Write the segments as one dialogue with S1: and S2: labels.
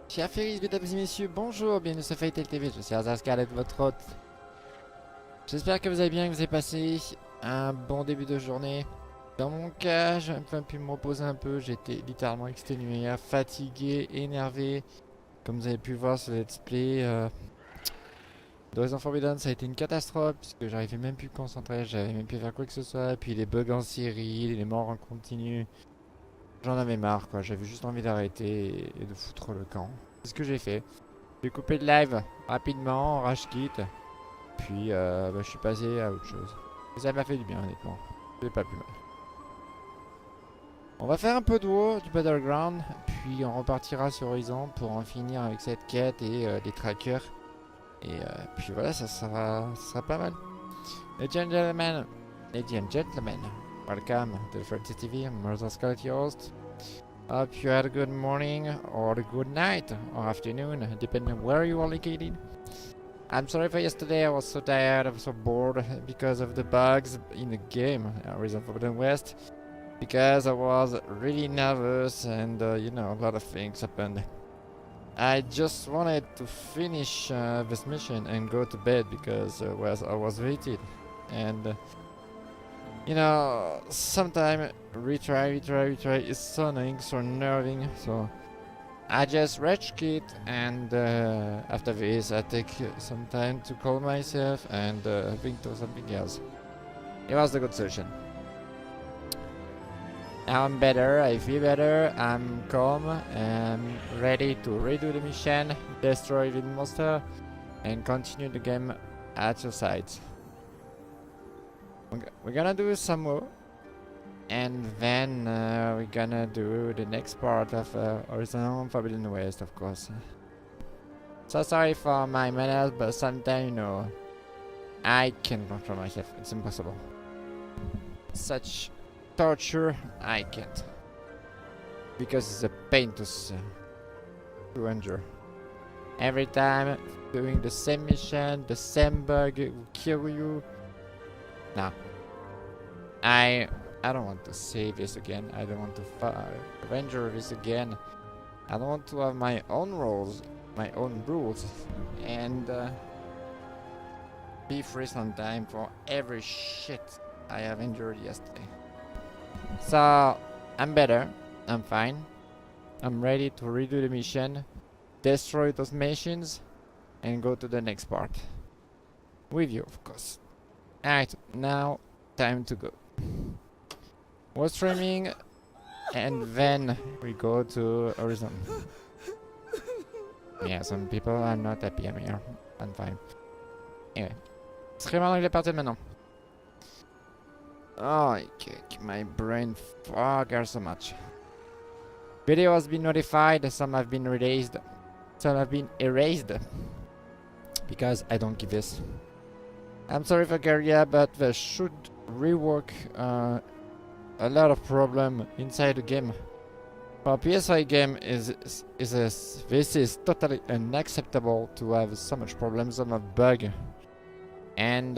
S1: Chers Ferris, mesdames et messieurs, bonjour, bienvenue sur Fatal TV, je suis Erza, votre hôte. J'espère que vous allez bien, que vous avez passé un bon début de journée. Dans mon cas, j'ai enfin pu me reposer un peu, j'étais littéralement exténué, fatigué, énervé. Comme vous avez pu le voir sur le let's play, Horizon Forbidden, ça a été une catastrophe, puisque j'arrivais même plus à me concentrer, j'avais même plus à faire quoi que ce soit, puis les bugs en série, les morts en continu. J'en avais marre quoi, j'avais juste envie d'arrêter et de foutre le camp. C'est ce que j'ai fait. J'ai coupé le live rapidement, rage quit. Puis je suis passé à autre chose. Et ça m'a fait du bien honnêtement. C'est pas plus mal. On va faire un peu de WoW, du Battleground. Puis on repartira sur Horizon pour en finir avec cette quête et les trackers. Et puis voilà, ça sera pas mal. Ladies and gentlemen, welcome to the Freddy TV. I'm Erza Scott, your host. Hope you had a good morning, or a good night, or afternoon, depending on where you are located. I'm sorry for yesterday, I was so tired, I was so bored because of the bugs in the game, Horizon Forbidden West. Because I was really nervous and, you know, a lot of things happened. I just wanted to finish this mission and go to bed because I was waiting. And you know, sometimes retry is so annoying, so nerving. So I just rage quit, and after this, I take some time to calm myself and think to something else. It was a good session. Now I'm better, I feel better, I'm calm, I'm ready to redo the mission, destroy the monster, and continue the game at your side. We're gonna do some more, and then we're gonna do the next part of Horizon Forbidden West, of course. So sorry for my manners, but sometimes, you know, I can't control myself. It's impossible. Such torture, I can't. Because it's a pain to endure. Every time doing the same mission, the same bug will kill you. Nah, I don't want to say this again. I don't want to venture this again. I don't want to have my own rules, and be free sometime for every shit I have endured yesterday. So I'm better. I'm fine. I'm ready to redo the mission, destroy those machines, and go to the next part. With you, of course. Alright, now time to go. We're streaming, and then we go to Horizon. Yeah, some people are not happy. I'm here. I'm fine. Anyway, stream en anglais parti maintenant. Oh, I kick my brain fucker so much. Video has been notified, some have been released, some have been erased. Because I don't give this. I'm sorry for Garia, but they should rework a lot of problem inside the game. For a PS5 game, this is totally unacceptable to have so much problems, so much bug, and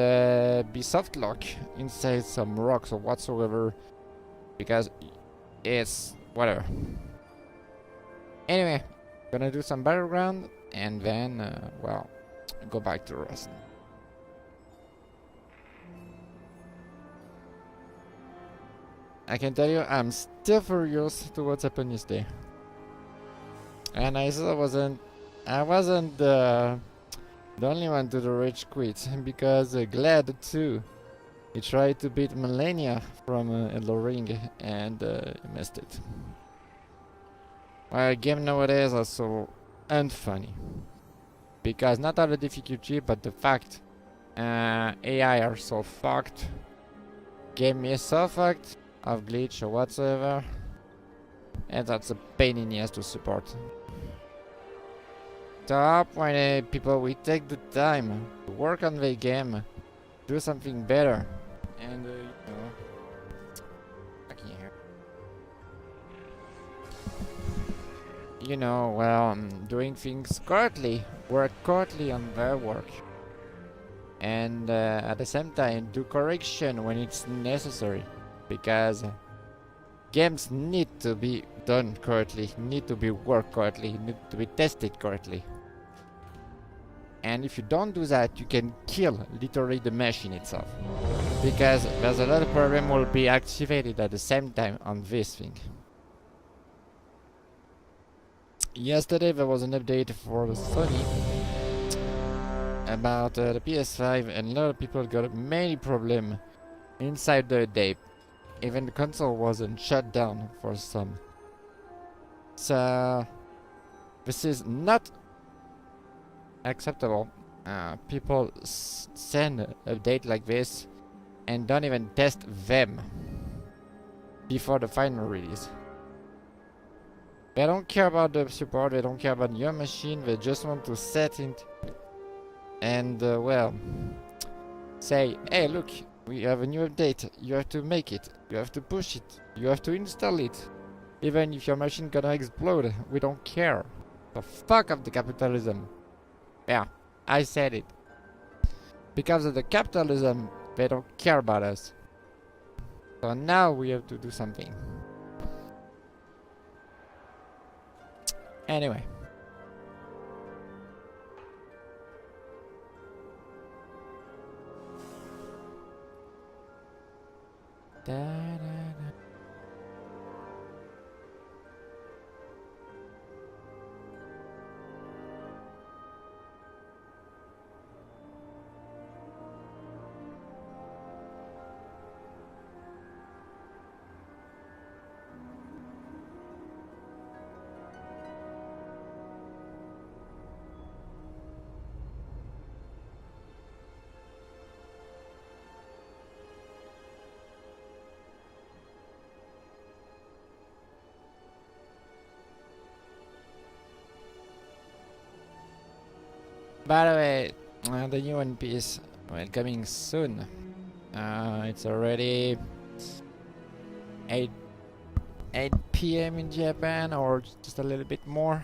S1: be soft lock inside some rocks or whatsoever, because it's whatever. Anyway, gonna do some battleground and then well, go back to rest. I can tell you, I'm still furious to what's happened yesterday. And I still I wasn't the only one to the rage quit, because Glad too. He tried to beat Melania from Elden Ring and missed it. Well, game nowadays are so unfunny. Because not all the difficulty, but the fact AI are so fucked. Game is so fucked. Of glitch or whatsoever, and that's a pain in the ass to support. So I hope when people will take the time to work on the game, do something better, and you know, I can hear. You know, well, doing things correctly, work correctly on their work, and at the same time do correction when it's necessary. Because games need to be done correctly, need to be worked correctly, need to be tested correctly. And if you don't do that, you can kill literally the machine itself. Because there's a lot of problem will be activated at the same time on this thing. Yesterday there was an update for the Sony about the PS5, and a lot of people got many problem inside the day. Even the console wasn't shut down for some. So this is not acceptable. People send an update like this and don't even test them before the final release. They don't care about the support, they don't care about your machine, they just want to set it and well, say, hey look, we have a new update, you have to make it, you have to push it, you have to install it. Even if your machine gonna explode, we don't care. The fuck of the capitalism. Yeah, I said it. Because of the capitalism, they don't care about us. So now we have to do something. Anyway. Da, da, da. By the way, the new One Piece, well, coming soon. It's already 8 p.m. in Japan, or just a little bit more.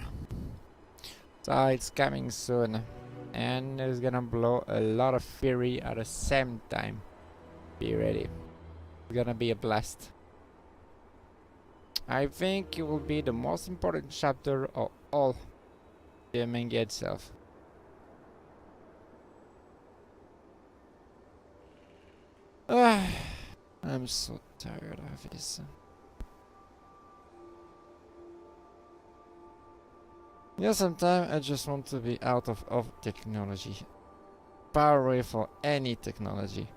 S1: So it's coming soon, and it's gonna blow a lot of fury at the same time. Be ready. It's gonna be a blast. I think it will be the most important chapter of all the manga itself. I'm so tired of this. Yeah, sometimes I just want to be out of technology. Far away from any technology.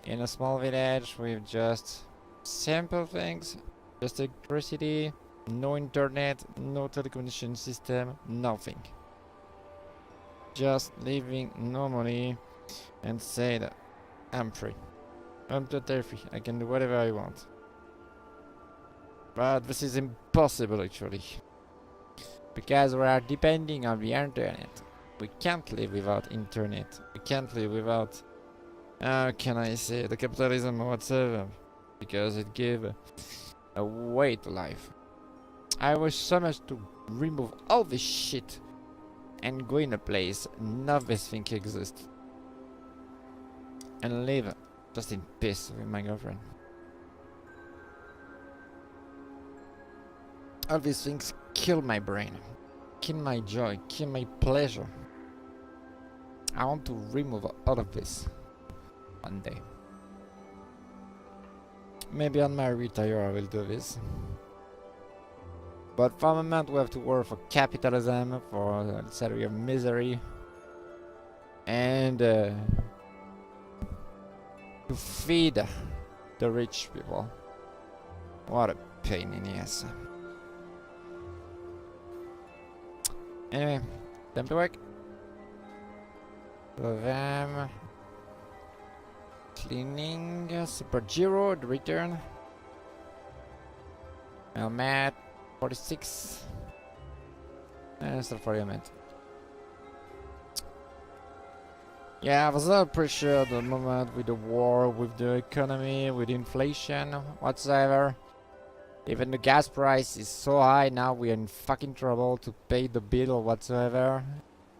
S1: In a small village with just simple things. Just electricity, no internet, no telecommunication system, nothing. Just living normally and say that I'm free. I'm totally free. I can do whatever I want. But this is impossible actually. Because we are depending on the internet. We can't live without internet. We can't live without, how can I say, the capitalism or whatsoever. Because it gives a way to life. I wish so much to remove all this shit and go in a place none of this thing exists. And live just in peace with my girlfriend. All these things kill my brain, kill my joy, kill my pleasure. I want to remove all of this one day. Maybe on my retire I will do this. But for the moment we have to work for capitalism, for the salary of misery, and to feed the rich people. What a pain in the ass. Anyway, time to work. For them, cleaning, Super Giro, the return. Helmet, 46. And still 40 helmet. Yeah, I was not pretty sure at the moment with the war, with the economy, with inflation, whatsoever. Even the gas price is so high now, we are in fucking trouble to pay the bill or whatsoever.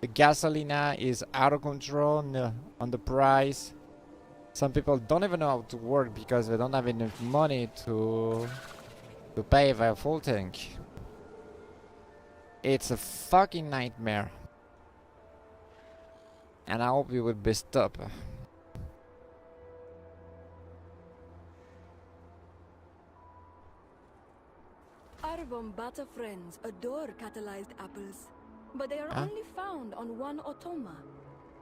S1: The gasolina is out of control on the price. Some people don't even know how to work because they don't have enough money to to pay the full tank. It's a fucking nightmare. And I hope it will be stopped.
S2: Our Bombata friends adore catalyzed apples, but they are only found on one Otoma.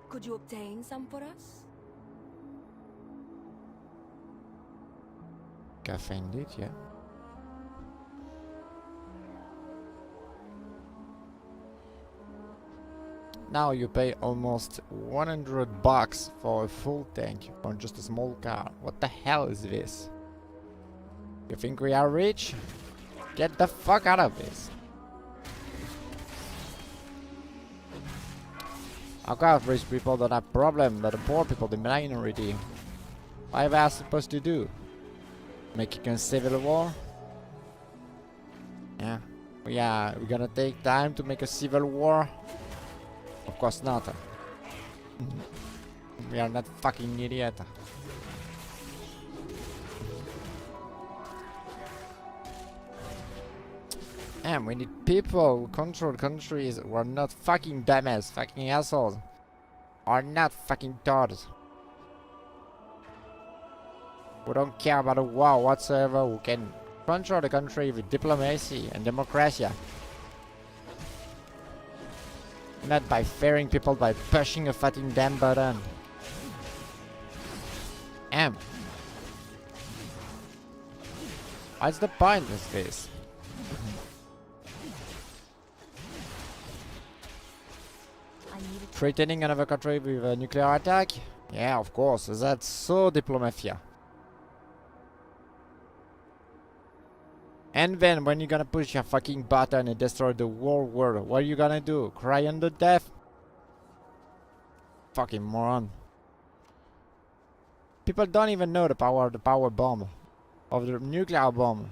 S2: Could you obtain some for us?
S1: Can find it, yeah. Now you pay almost $100 for a full tank on just a small car. What the hell is this? You think we are rich? Get the fuck out of this. Of course, rich people don't have problem, but the poor people, the minority. What are they supposed to do? Making a civil war? Yeah, we're gonna take time to make a civil war? Of course not. We are not fucking idiot. And we need people who control countries who are not fucking dumbass, fucking assholes. Are not fucking toads. Who don't care about a war whatsoever, who can control the country with diplomacy and democracy. Not by fearing people, by pushing a fucking damn button. What's the point of this? Threatening another country with a nuclear attack? Yeah, of course, that's so diplomatia. And then when you're gonna push your fucking button and destroy the whole world, what are you gonna do? Cry under death? Fucking moron. People don't even know the power of the power bomb. Of the nuclear bomb.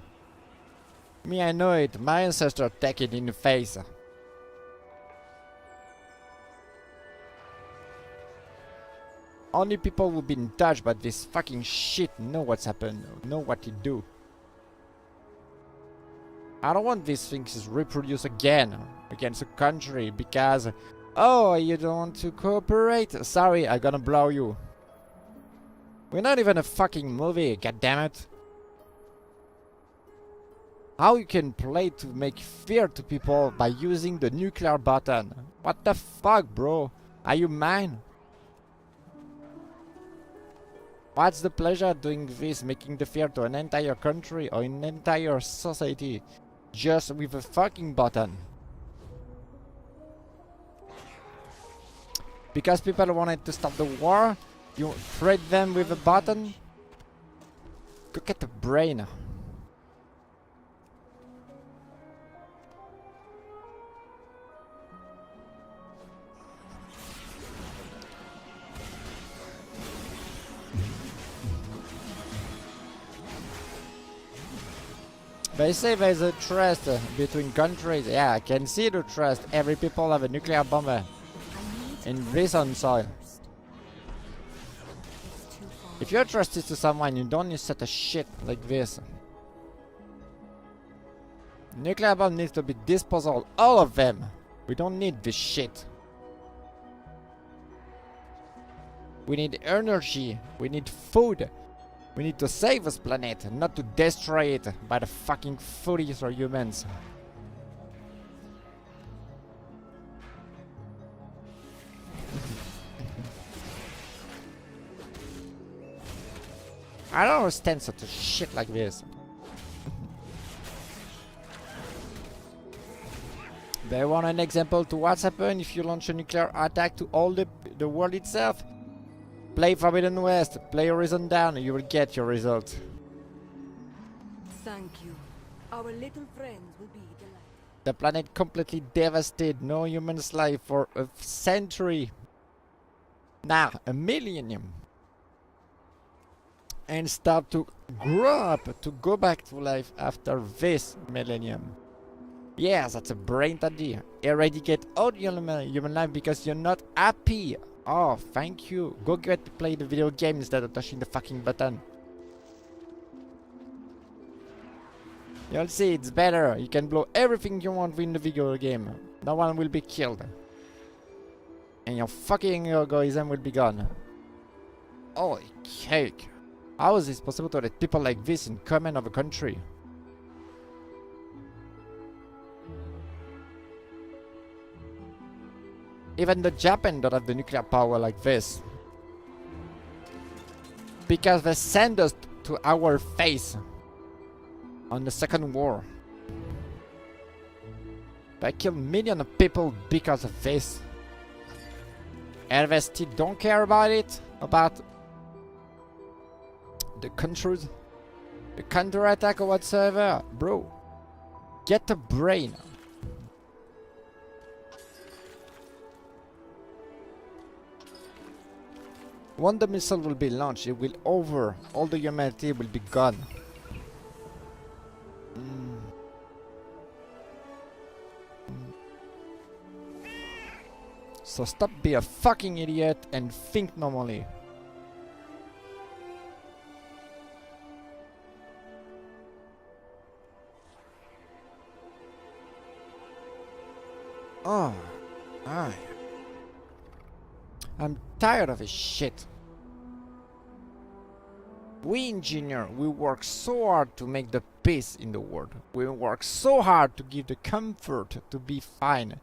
S1: Me, I know it. My ancestors take it in the face. Only people who've been touched by this fucking shit know what's happened, know what to do. I don't want these things to reproduce again against a country because, oh, you don't want to cooperate? Sorry, I'm gonna blow you. We're not even a fucking movie, goddammit. How you can play to make fear to people by using the nuclear button? What the fuck, bro? Are you mine? What's the pleasure of doing this, making the fear to an entire country or an entire society just with a fucking button? Because people wanted to stop the war, you threat them with a button? Go get a brain. They say there's a trust between countries. Yeah, I can see the trust. Every people have a nuclear bomb in this on soil. If you're trusted to someone, you don't need such a shit like this. Nuclear bomb needs to be disposed of, all of them. We don't need this shit. We need energy. We need food. We need to save this planet, not to destroy it by the fucking foolish or humans. I don't understand such a shit like this. They want an example to what's happened if you launch a nuclear attack to all the world itself? Play Forbidden West, play Horizon Down, you will get your result.
S2: Thank you. Our little friends will be delighted.
S1: The planet completely devastated, no human's life for a century. Nah, a millennium. And start to grow up, to go back to life after this millennium. Yeah, that's a brilliant idea. Eradicate all human life because you're not happy. Oh, thank you. Go get to play the video game instead of touching the fucking button. You'll see, it's better. You can blow everything you want in the video game. No one will be killed. And your fucking egoism will be gone. Holy cake. How is it possible to let people like this in command of a country? Even the Japan don't have the nuclear power like this. Because they send us to our face on the Second War. They killed millions of people because of this. And they still don't care about it? About the countries? The counterattack or whatsoever? Bro, get a brain. When the missile will be launched, it will over. All the humanity will be gone. So stop being a fucking idiot and think normally. Oh, aye. I'm tired of this shit. We engineer, we work so hard to make the peace in the world. We work so hard to give the comfort to be fine,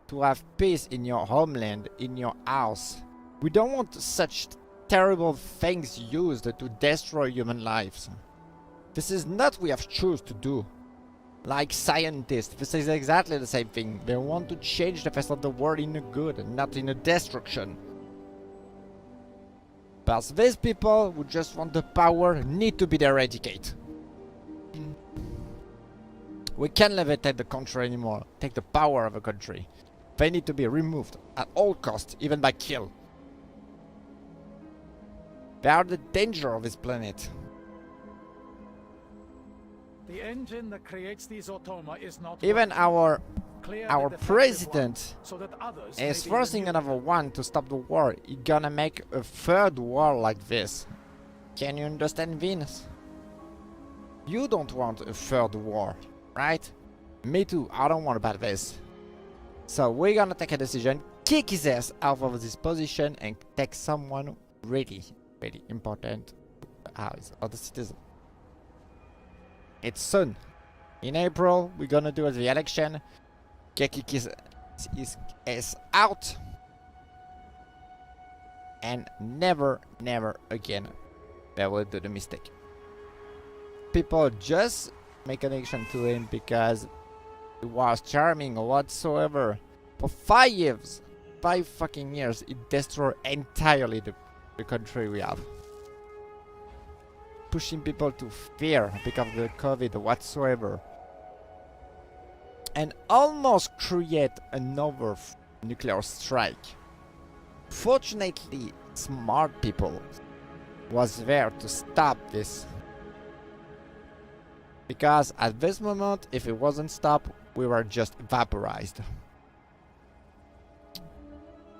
S1: to have peace in your homeland, in your house. We don't want such terrible things used to destroy human lives. This is not what we have chosen to do. Like scientists, this is exactly the same thing. They want to change the face of the world in a good, not in a destruction. But these people who just want the power need to be eradicated. We can't levitate the country anymore, take the power of a country. They need to be removed at all costs, even by kill. They are the danger of this planet.
S3: The engine that creates these automata is not
S1: even our president
S3: so that others
S1: is forcing another one to stop the war. He's gonna make a third war like this. Can you understand, Vince? You don't want a third war, right? Me too, I don't want about this. So we're gonna take a decision, kick his ass out of this position and take someone really, really important out of the citizen. It's soon. In April, we're gonna do the election. Kick his ass out. And never, never again they will do the mistake. People just make an action to him because he was charming or whatsoever. For 5 years, 5 fucking years, it destroyed entirely the country we have. Pushing people to fear because of the COVID or whatsoever. And almost create another nuclear strike. Fortunately, smart people was there to stop this. Because at this moment, if it wasn't stopped, we were just vaporized.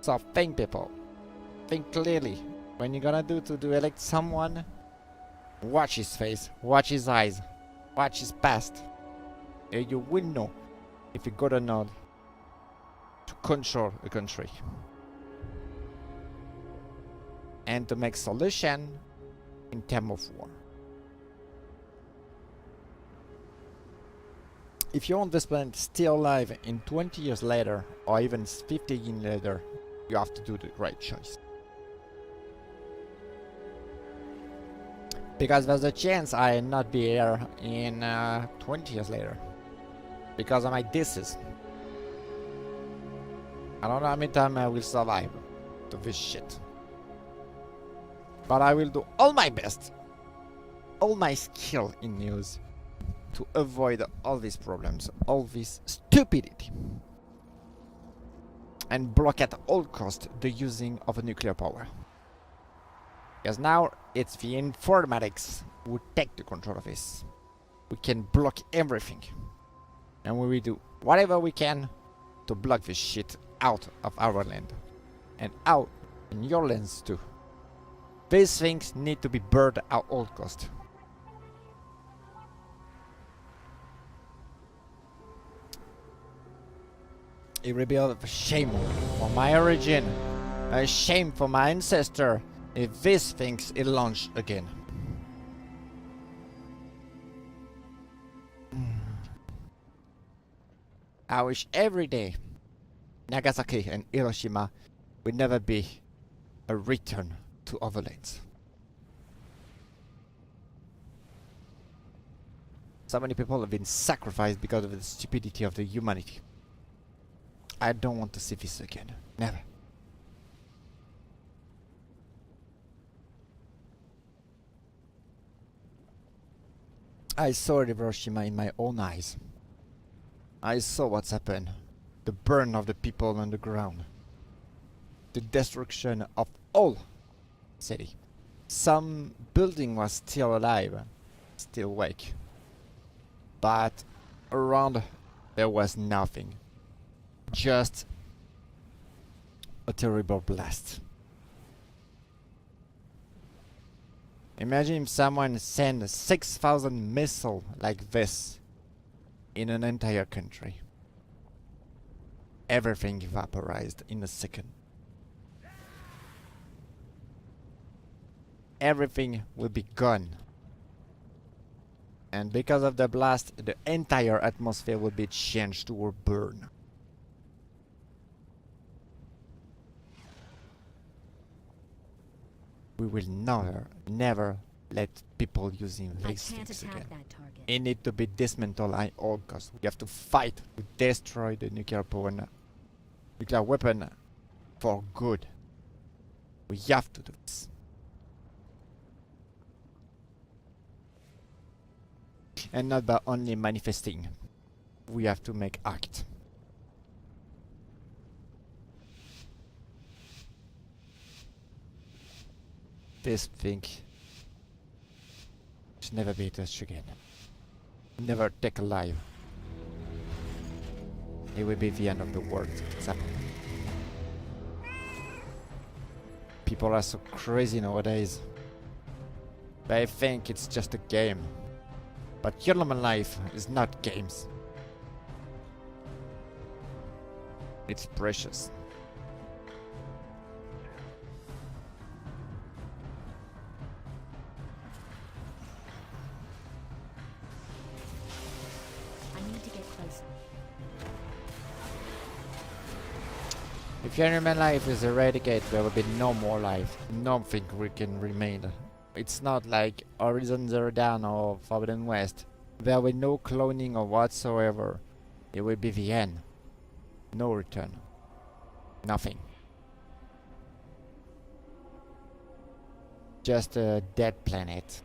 S1: So think, people. Think clearly. When you're gonna to elect someone, watch his face, watch his eyes, watch his past. And you will know if you got or not to control a country. And to make solution in terms of war. If you want this planet still alive in 20 years later, or even 50 years later, you have to do the right choice. Because there's a chance I not be here in 20 years later. Because of my disease. I don't know how many times I will survive to this shit. But I will do all my best, all my skill in news, to avoid all these problems, all this stupidity. And block at all costs the using of a nuclear power. Because now it's the informatics who take the control of this. We can block everything. And we will do whatever we can to block this shit out of our land. And out in your lands too. These things need to be burned at all cost. It will be a shame for my origin, a shame for my ancestor, if these things is launched again. I wish every day Nagasaki and Hiroshima will never be a return to overlands. So many people have been sacrificed because of the stupidity of the humanity. I don't want to see this again. Never. I saw Hiroshima in my own eyes. I saw what's happened. The burn of the people on the ground. The destruction of all city. Some building was still alive, still awake. But around there was nothing. Just a terrible blast. Imagine if someone sent 6,000 missiles like this in an entire country. Everything vaporized in a second. Everything will be gone. And because of the blast, the entire atmosphere will be changed or burned. We will never let people using these things again. It needs to be dismantled at all costs. We have to fight to destroy the nuclear weapon for good. We have to do this. And not by only manifesting. We have to make act. This thing should never be touched again. Never take alive. It will be the end of the world. People are so crazy nowadays. They think it's just a game. But human life is not games. It's precious. If human life is eradicated, there will be no more life. Nothing can remain. It's not like Horizon Zero Dawn or Forbidden West. There will be no cloning or whatsoever. It will be the end. No return. Nothing. Just a dead planet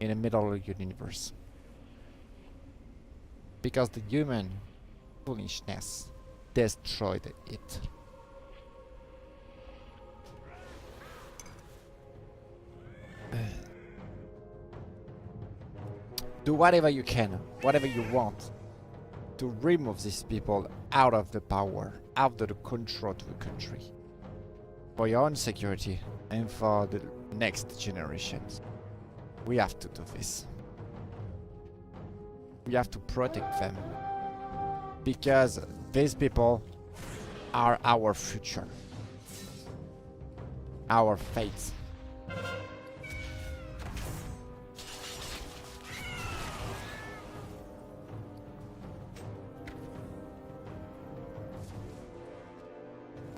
S1: in the middle of the universe. Because the human foolishness destroyed it. Do whatever you can, whatever you want, to remove these people out of the power, out of the control to the country. For your own security and for the next generations. We have to do this. We have to protect them. Because these people are our future. Our fate.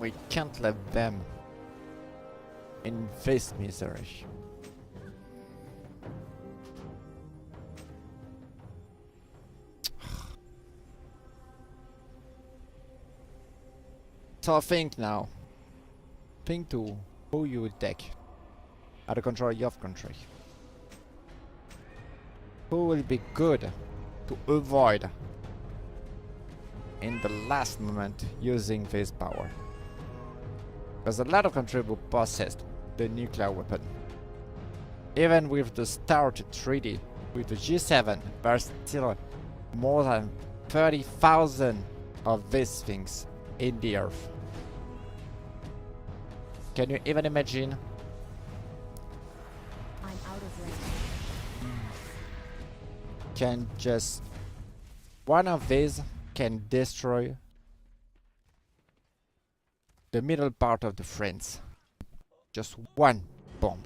S1: We can't let them in this misery. So think now. Think to who you would take at the control of your country. Who will be good to avoid in the last moment using this power. Because a lot of countries will possess the nuclear weapon. Even with the START treaty, with the G7, there's still more than 30,000 of these things in the earth. Can you even imagine?
S2: I'm out of range.
S1: Can just one of these can destroy the middle part of the France. Just one bomb.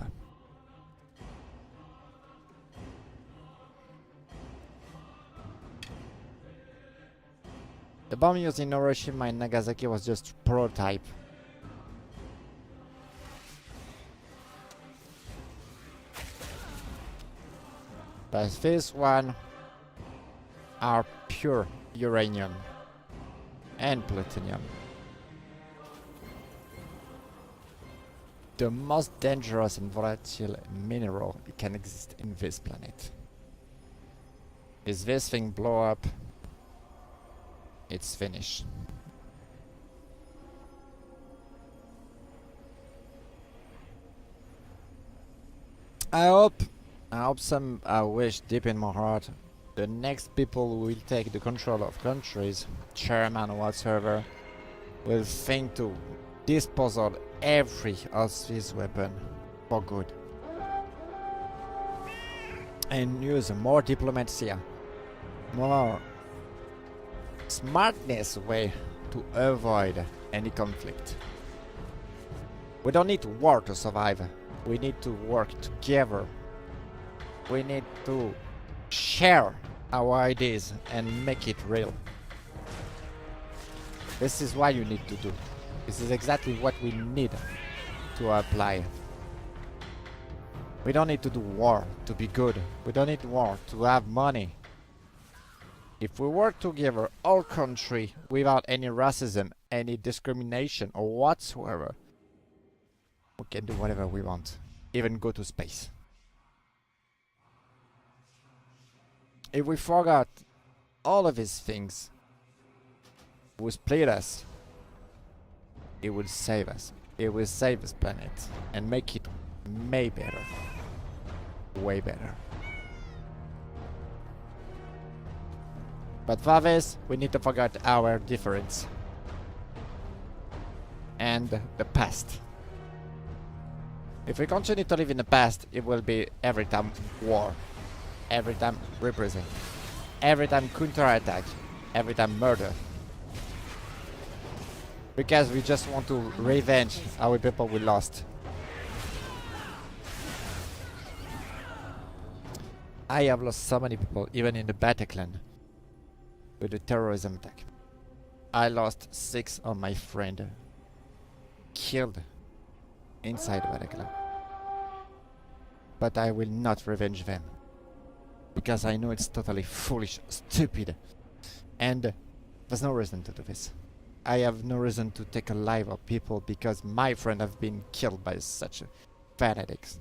S1: The bomb used in Hiroshima and Nagasaki was just prototype. But this one are pure uranium and plutonium. The most dangerous and volatile mineral that can exist in this planet. If this thing blow up, it's finished. I hope I wish deep in my heart the next people who will take the control of countries, chairman or whatsoever, will think to dispose of every of this weapon for good. And use more diplomacy, more smartness way to avoid any conflict. We don't need war to survive. We need to work together. We need to share our ideas and make it real. This is what you need to do. This is exactly what we need to apply. We don't need to do war to be good. We don't need war to have money. If we work together, all country, without any racism, any discrimination or whatsoever, we can do whatever we want, even go to space. If we forgot all of these things, who split us, it will save us. It will save this planet and make it way better. Way better. But for this, we need to forget our difference and the past. If we continue to live in the past, it will be every time war, every time repression, every time counterattack, every time murder. Because we just want to revenge our people we lost. I have lost so many people, even in the Bataclan, with the terrorism attack. I lost 6 of my friends killed inside the Bataclan. But I will not revenge them. Because I know it's totally foolish, stupid. And there's no reason to do this. I have no reason to take a life of people because my friend have been killed by such fanatics.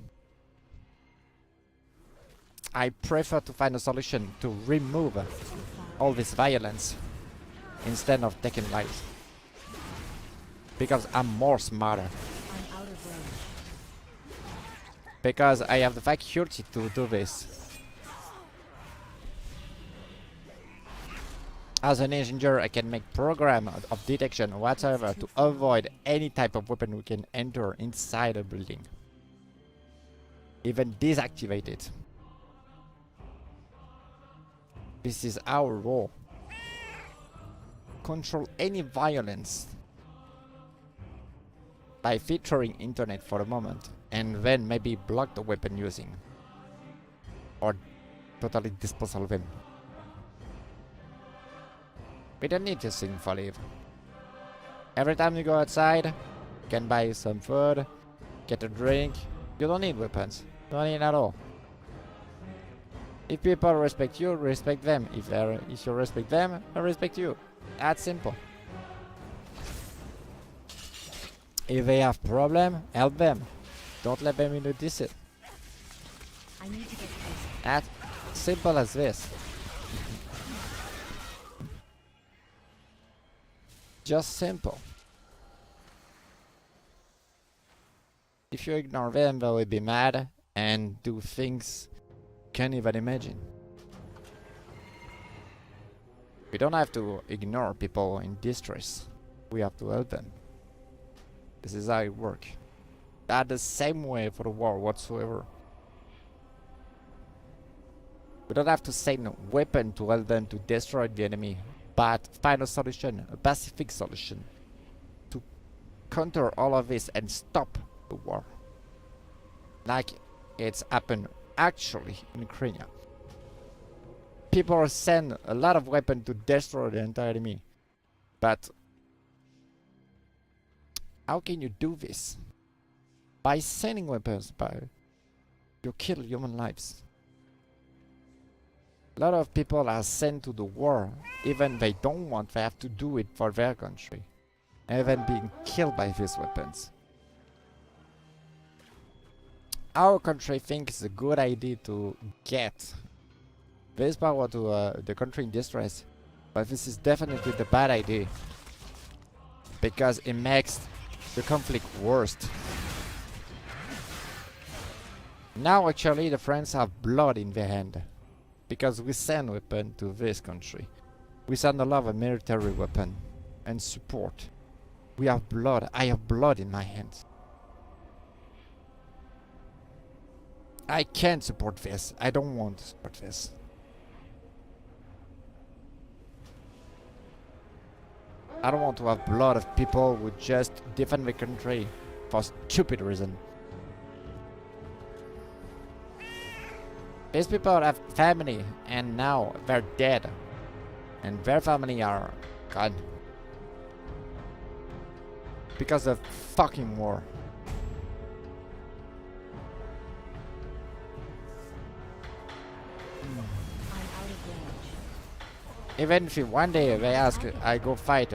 S1: I prefer to find a solution to remove all this violence instead of taking lives. Because I'm more smarter. Because I have the faculty to do this. As an engineer, I can make program of detection or whatever to avoid any type of weapon we can enter inside a building. Even deactivate it. This is our role. Control any violence by featuring internet for a moment and then maybe block the weapon using or totally dispose of them. We don't need this thing for live. Every time you go outside, you can buy some food, get a drink. You don't need weapons. You don't need at all. If people respect you, respect them. If you respect them, I respect you. That's simple. If they have problem, help them. Don't let them in the deceit.
S2: I need to get closer.
S1: That's simple as this. Just simple. If you ignore them, they will be mad and do things you can't even imagine. We don't have to ignore people in distress. We have to help them. This is how it works. That's the same way for the war whatsoever. We don't have to send a weapon to help them to destroy the enemy, but find a solution, a pacific solution, to counter all of this and stop the war. Like it's happened actually in Ukraine. People send a lot of weapons to destroy the entire enemy. But how can you do this? By sending weapons, you kill human lives. A lot of people are sent to the war, even they don't want, they have to do it for their country. And even being killed by these weapons. Our country thinks it's a good idea to get this power to the country in distress, but this is definitely the bad idea. Because it makes the conflict worse. Now actually the French have blood in their hand. Because we send weapons to this country. We send a lot of military weapon and support. We have blood. I have blood in my hands. I can't support this. I don't want to support this. I don't want to have blood of people who just defend the country for stupid reason. These people have family and now they're dead. And their family are gone. Because of fucking war. Even if one day they ask I go fight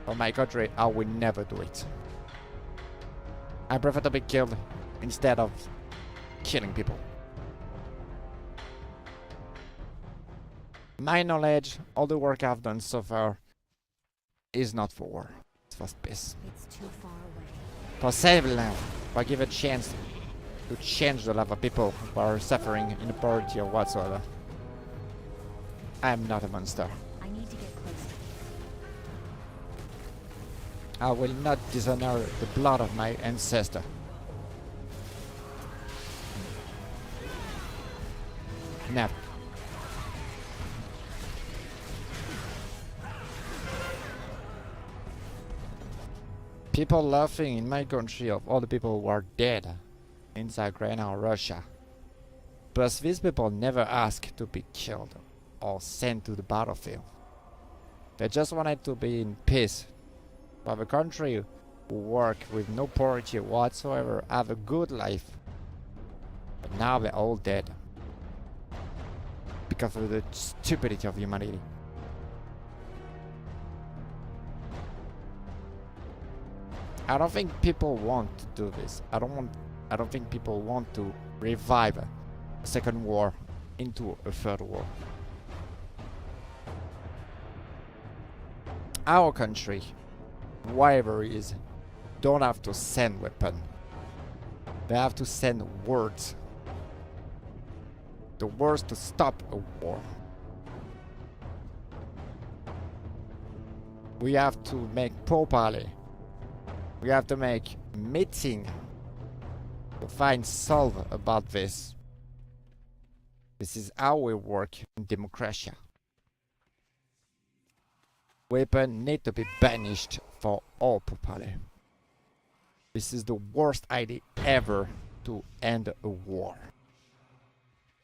S1: for my country, I will never do it. I prefer to be killed instead of killing people. My knowledge, all the work I've done so far, is not for war. It's for peace.
S2: It's too far away.
S1: For save land. For give a chance to change the life of people who are suffering in poverty or whatsoever. I am not a monster.
S2: I need to get closer.
S1: I will not dishonor the blood of my ancestor. Never. People laughing in my country of all the people who are dead inside Ukraine or Russia. But these people never ask to be killed or sent to the battlefield. They just wanted to be in peace. Have a country who work with no poverty whatsoever, have a good life. But now they're all dead. Because of the stupidity of humanity. I don't think people want to do this. I don't think people want to revive a second war into a third war. Our country, whatever it is, don't have to send weapons. They have to send words. The words to stop a war. We have to make properly. We have to make meeting to find solve about this. This is how we work in democracy. Weapons need to be banished for all properly. This is the worst idea ever to end a war.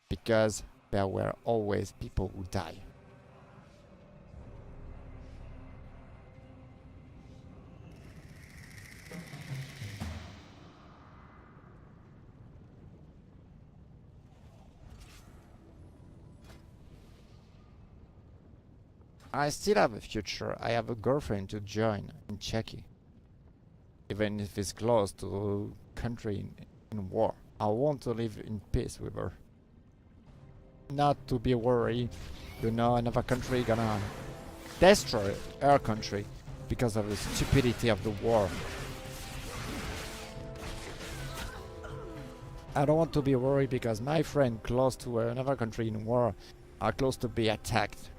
S1: Because there were always people who die. I still have a future. I have a girlfriend to join in Czechia. Even if it's close to a country in war. I want to live in peace with her. Not to be worried, you know, another country gonna destroy our country because of the stupidity of the war. I don't want to be worried because my friend close to another country in war are close to be attacked.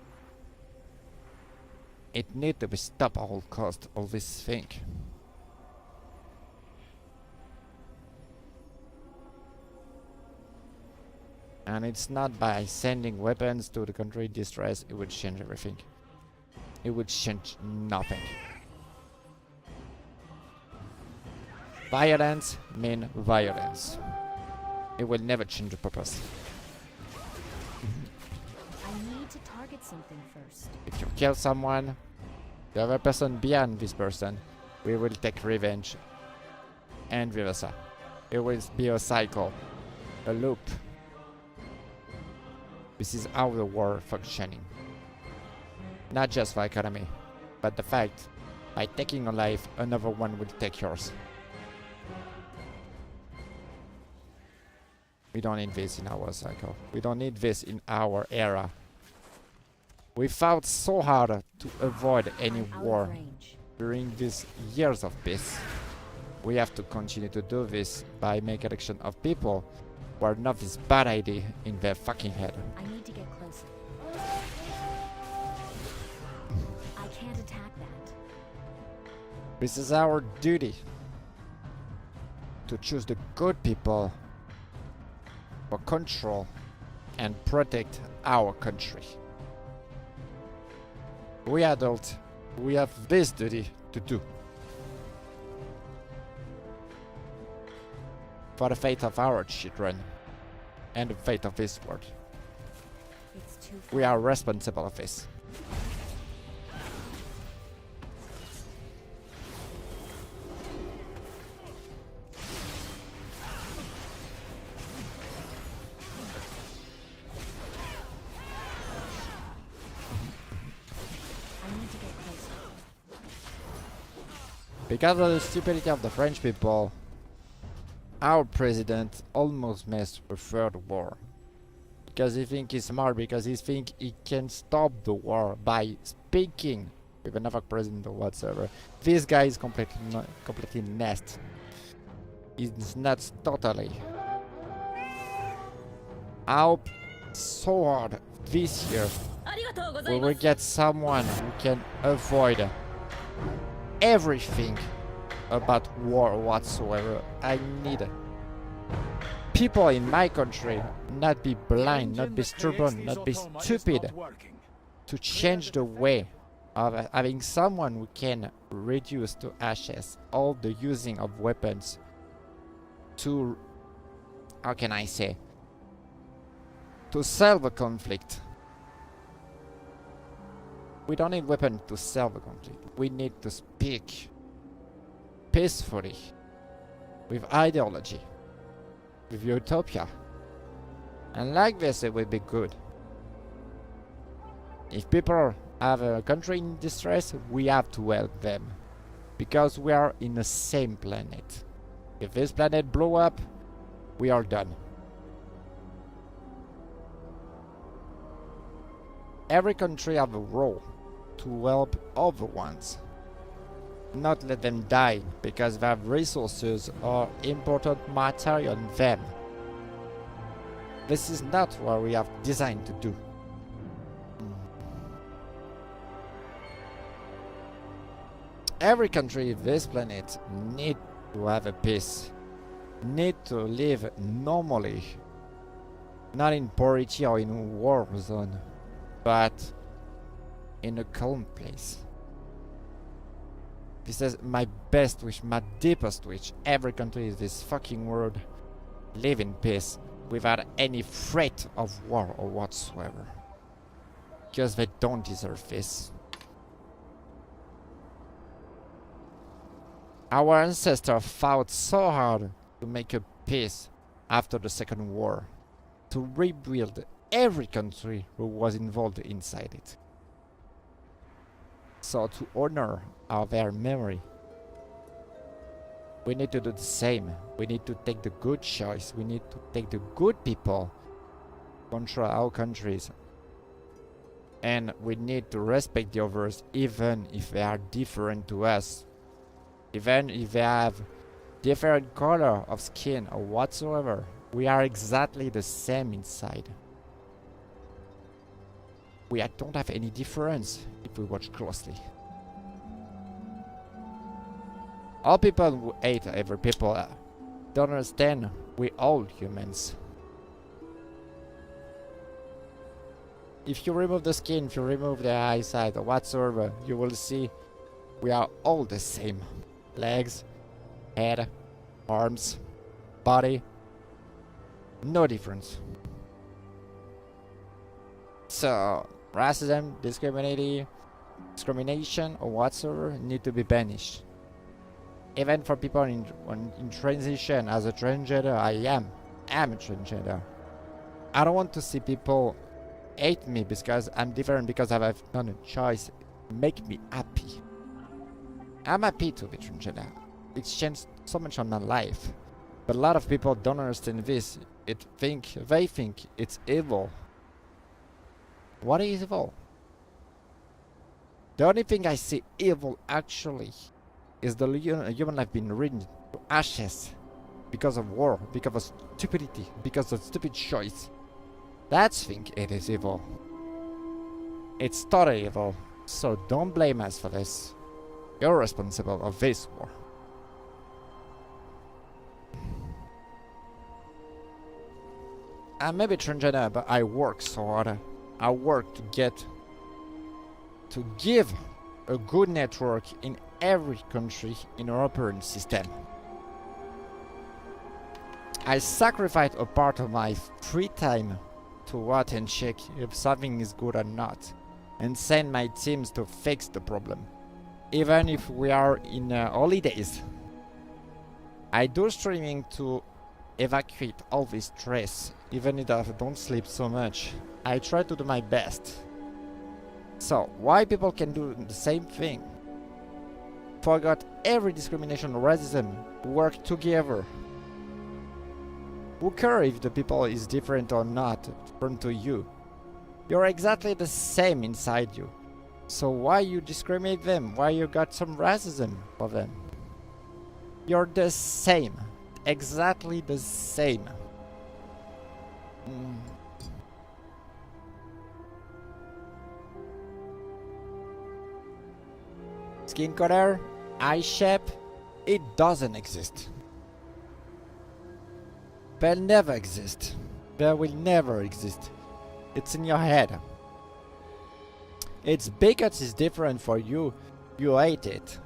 S1: It need to be stopped at all cost, all this thing. And it's not by sending weapons to the country in distress, it would change everything. It would change nothing. Violence means violence. It will never change the purpose.
S4: I need to target something first.
S1: If you kill someone, the other person behind this person, we will take revenge. And vice versa. It will be a cycle, a loop. This is how the war functioning. Not just for economy, but the fact, by taking a life, another one will take yours. We don't need this in our cycle. We don't need this in our era. We fought so hard to avoid any war during these years of peace. We have to continue to do this by making action of people who are not this bad idea in their fucking head.
S4: I need to get closer. I can't attack that.
S1: This is our duty to choose the good people for control and protect our country. We adults, we have this duty to do. For the fate of our children and the fate of this world.
S4: It's too
S1: We are responsible of this.
S4: I need to get closer.
S1: Because of the stupidity of the French people, our president almost missed a third war. Because he think he's smart, because he think he can stop the war by speaking with another president or whatsoever. This guy is completely nest. He's nuts totally. I hope so hard this year we will get someone who can avoid everything about war whatsoever. I need people in my country not be blind, not be stubborn, not be stupid, to change the way of having someone who can reduce to ashes all the using of weapons to, how can I say, to solve a conflict. We don't need weapons to solve a conflict. We need to speak peacefully, with ideology, with utopia. And like this it will be good. If people have a country in distress, we have to help them. Because we are in the same planet. If this planet blow up, we are done. Every country have a role to help other ones. Not let them die because they have resources or important material in them. This is not what we have designed to do. Every country on this planet need to have a peace, need to live normally, not in poverty or in a war zone, but in a calm place. This is my best wish, my deepest wish. Every country in this fucking world live in peace without any threat of war or whatsoever. Because they don't deserve this. Our ancestors fought so hard to make a peace after the Second War, to rebuild every country who was involved inside it. So to honor their memory, we need to do the same. We need to take the good choice. We need to take the good people control our countries. And we need to respect the others even if they are different to us. Even if they have different color of skin or whatsoever. We are exactly the same inside. We don't have any difference if we watch closely. All people who hate other people don't understand we all humans. If you remove the skin, if you remove the eyesight or whatsoever, you will see we are all the same. Legs, head, arms, body, no difference. So, racism, discrimination, or whatsoever need to be banished. Even for people in transition, as a transgender, I am a transgender. I don't want to see people hate me because I'm different, because I've done a choice. Make me happy. I'm happy to be transgender. It's changed so much on my life. But a lot of people don't understand this. They think it's evil. What is evil? The only thing I see evil actually is the human life being ridden to ashes because of war, because of stupidity, because of stupid choice. That's think it is evil. It's totally evil. So don't blame us for this. You're responsible of this war. I may be transgender, but I work so hard. I work to give a good network in every country in our European system. I sacrifice a part of my free time to watch and check if something is good or not, and send my teams to fix the problem, even if we are in holidays. I do streaming to evacuate all this stress, even if I don't sleep so much. I try to do my best. So, why people can do the same thing? Forgot every discrimination or racism, work together. Who cares if the people is different or not from to you? You're exactly the same inside you. So why you discriminate them? Why you got some racism for them? You're the same. Exactly the same. Skin color, eye shape, it doesn't exist. They'll never exist. They will never exist. It's in your head. It's because it's different for you. You hate it.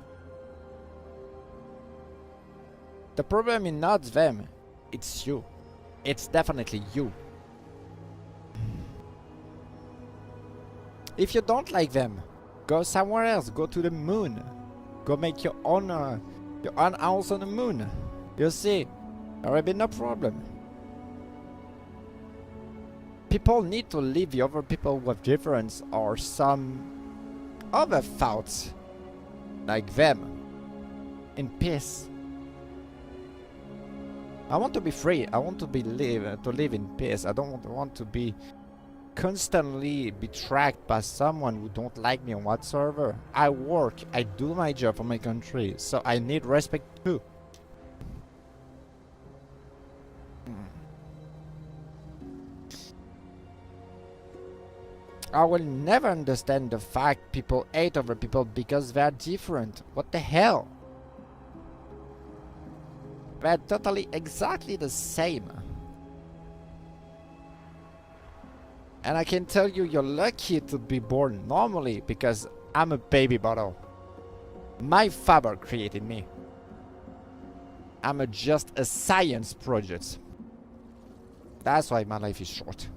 S1: The problem is not them. It's you. It's definitely you. If you don't like them, go somewhere else. Go to the moon. Go make your own house on the moon. You see, there will be no problem. People need to leave the other people with difference or some other thoughts like them in peace. I want to be free. I want to live in peace. I don't want to be constantly be tracked by someone who don't like me or whatsoever. I work. I do my job for my country, so I need respect too. I will never understand the fact people hate other people because they are different. What the hell? They're totally exactly the same. And I can tell you, you're lucky to be born normally because I'm a baby bottle. My father created me. I'm just a science project. That's why my life is short.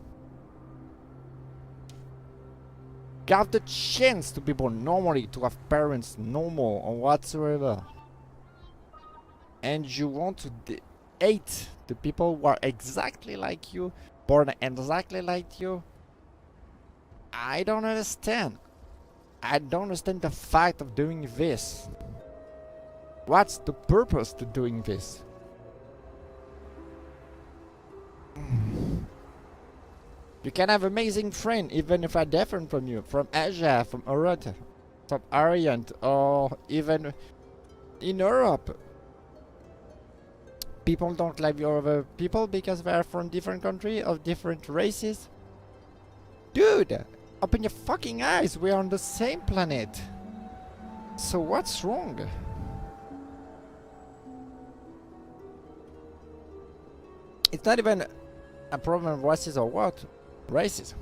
S1: You have the chance to be born normally, to have parents normal or whatsoever. And you want to hate the people who are exactly like you, born exactly like you? I don't understand. I don't understand the fact of doing this. What's the purpose to doing this? You can have amazing friends even if they're different from you, from Asia, from Erza, from Orient, or even in Europe. People don't like your other people because they're from different countries or different races. Dude, open your fucking eyes. We're on the same planet. So what's wrong? It's not even a problem of races or what? Racism.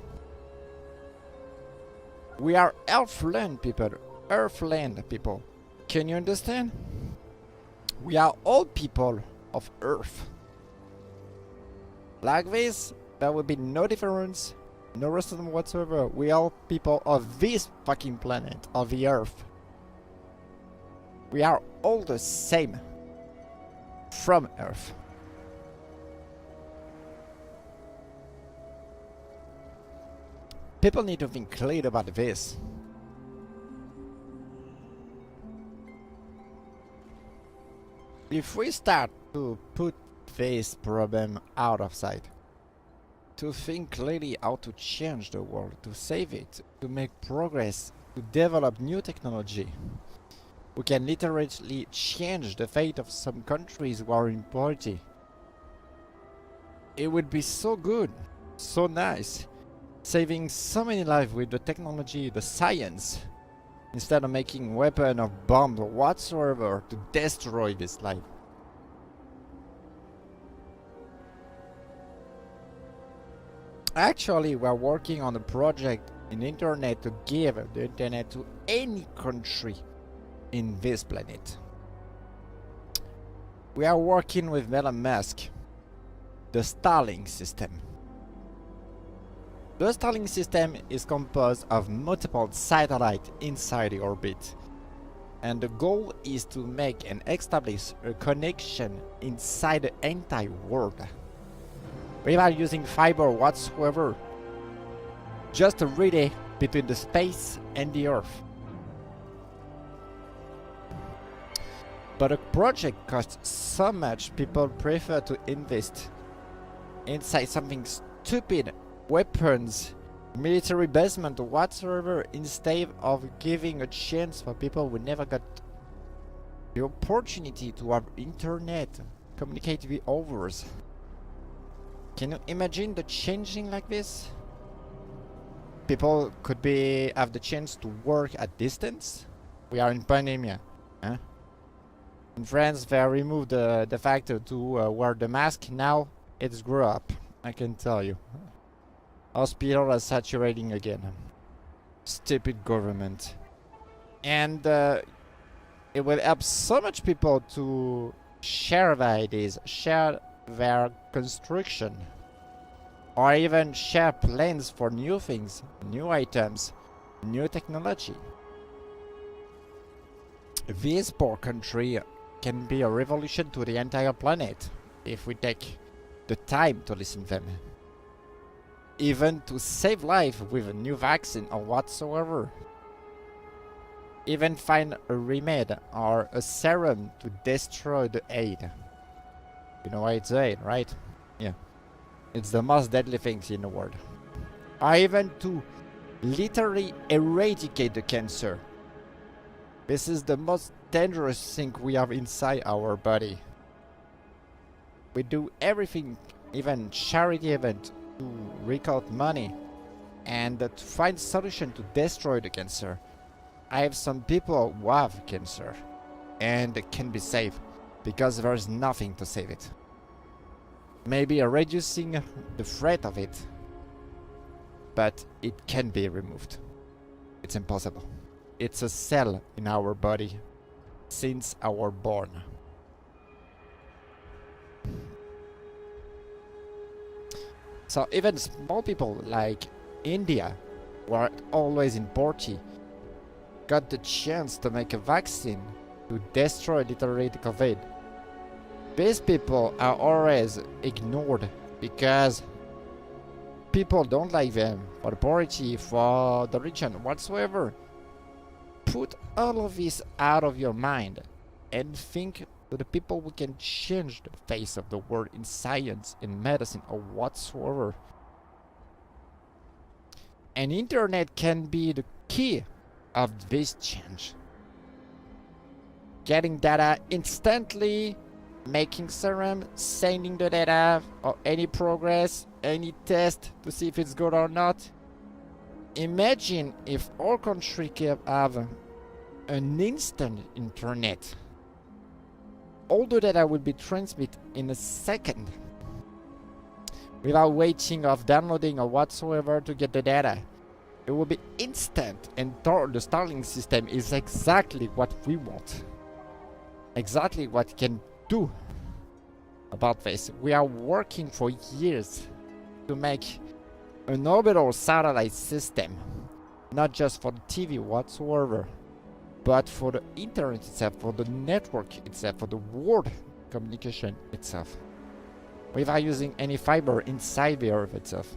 S1: We are Earthland people. Earthland people. Can you understand? We are all people of Earth. Like this, there will be no difference, no racism whatsoever. We are people of this fucking planet, of the Earth. We are all the same. From Earth. People need to think clear about this. If we start to put this problem out of sight, to think clearly how to change the world, to save it, to make progress, to develop new technology, we can literally change the fate of some countries who are in poverty. It would be so good, so nice, saving so many lives with the technology, the science, instead of making weapons or bombs or whatsoever to destroy this life. Actually, we're working on a project in internet to give the internet to any country in this planet. We are working with Elon Musk, the Starlink system. The Starlink system is composed of multiple satellites inside the orbit, and the goal is to make and establish a connection inside the entire world without using fiber whatsoever, just a relay between the space and the Earth. But a project costs so much, people prefer to invest inside something stupid, weapons, military basement or whatsoever, instead of giving a chance for people who never got the opportunity to have internet, communicate with others. Can you imagine the changing like this? People could have the chance to work at distance. We are in pandemic, huh? In France, they removed the fact to wear the mask. Now it's grew up, I can tell you. Hospitals are saturating again. Stupid government. And it will help so much people to share their ideas, share their construction, or even share plans for new things, new items, new technology. This poor country can be a revolution to the entire planet if we take the time to listen to them. Even to save life with a new vaccine or whatsoever. Even find a remedy or a serum to destroy the AIDS. You know why it's AIDS, right? Yeah. It's the most deadly things in the world. Or even to literally eradicate the cancer. This is the most dangerous thing we have inside our body. We do everything, even charity event, to recoup money and to find solution to destroy the cancer. I have some people who have cancer and it can be saved because there is nothing to save it. Maybe reducing the threat of it, but it can be removed. It's impossible. It's a cell in our body since our born. So even small people like India, who are always in poverty, got the chance to make a vaccine to destroy literally the COVID. These people are always ignored because people don't like them for the poverty, for the region, whatsoever. Put all of this out of your mind and think to the people who can change the face of the world in science, in medicine, or whatsoever. And internet can be the key of this change. Getting data instantly, making serum, sending the data, or any progress, any test to see if it's good or not. Imagine if all countries can have an instant internet. All the data will be transmitted in a second without waiting of downloading or whatsoever to get the data. It will be instant, and the Starlink system is exactly what we want. Exactly what it can do. about this. We are working for years to make an orbital satellite system, not just for the TV whatsoever, but for the internet itself, for the network itself, for the world communication itself, without using any fiber inside the earth itself.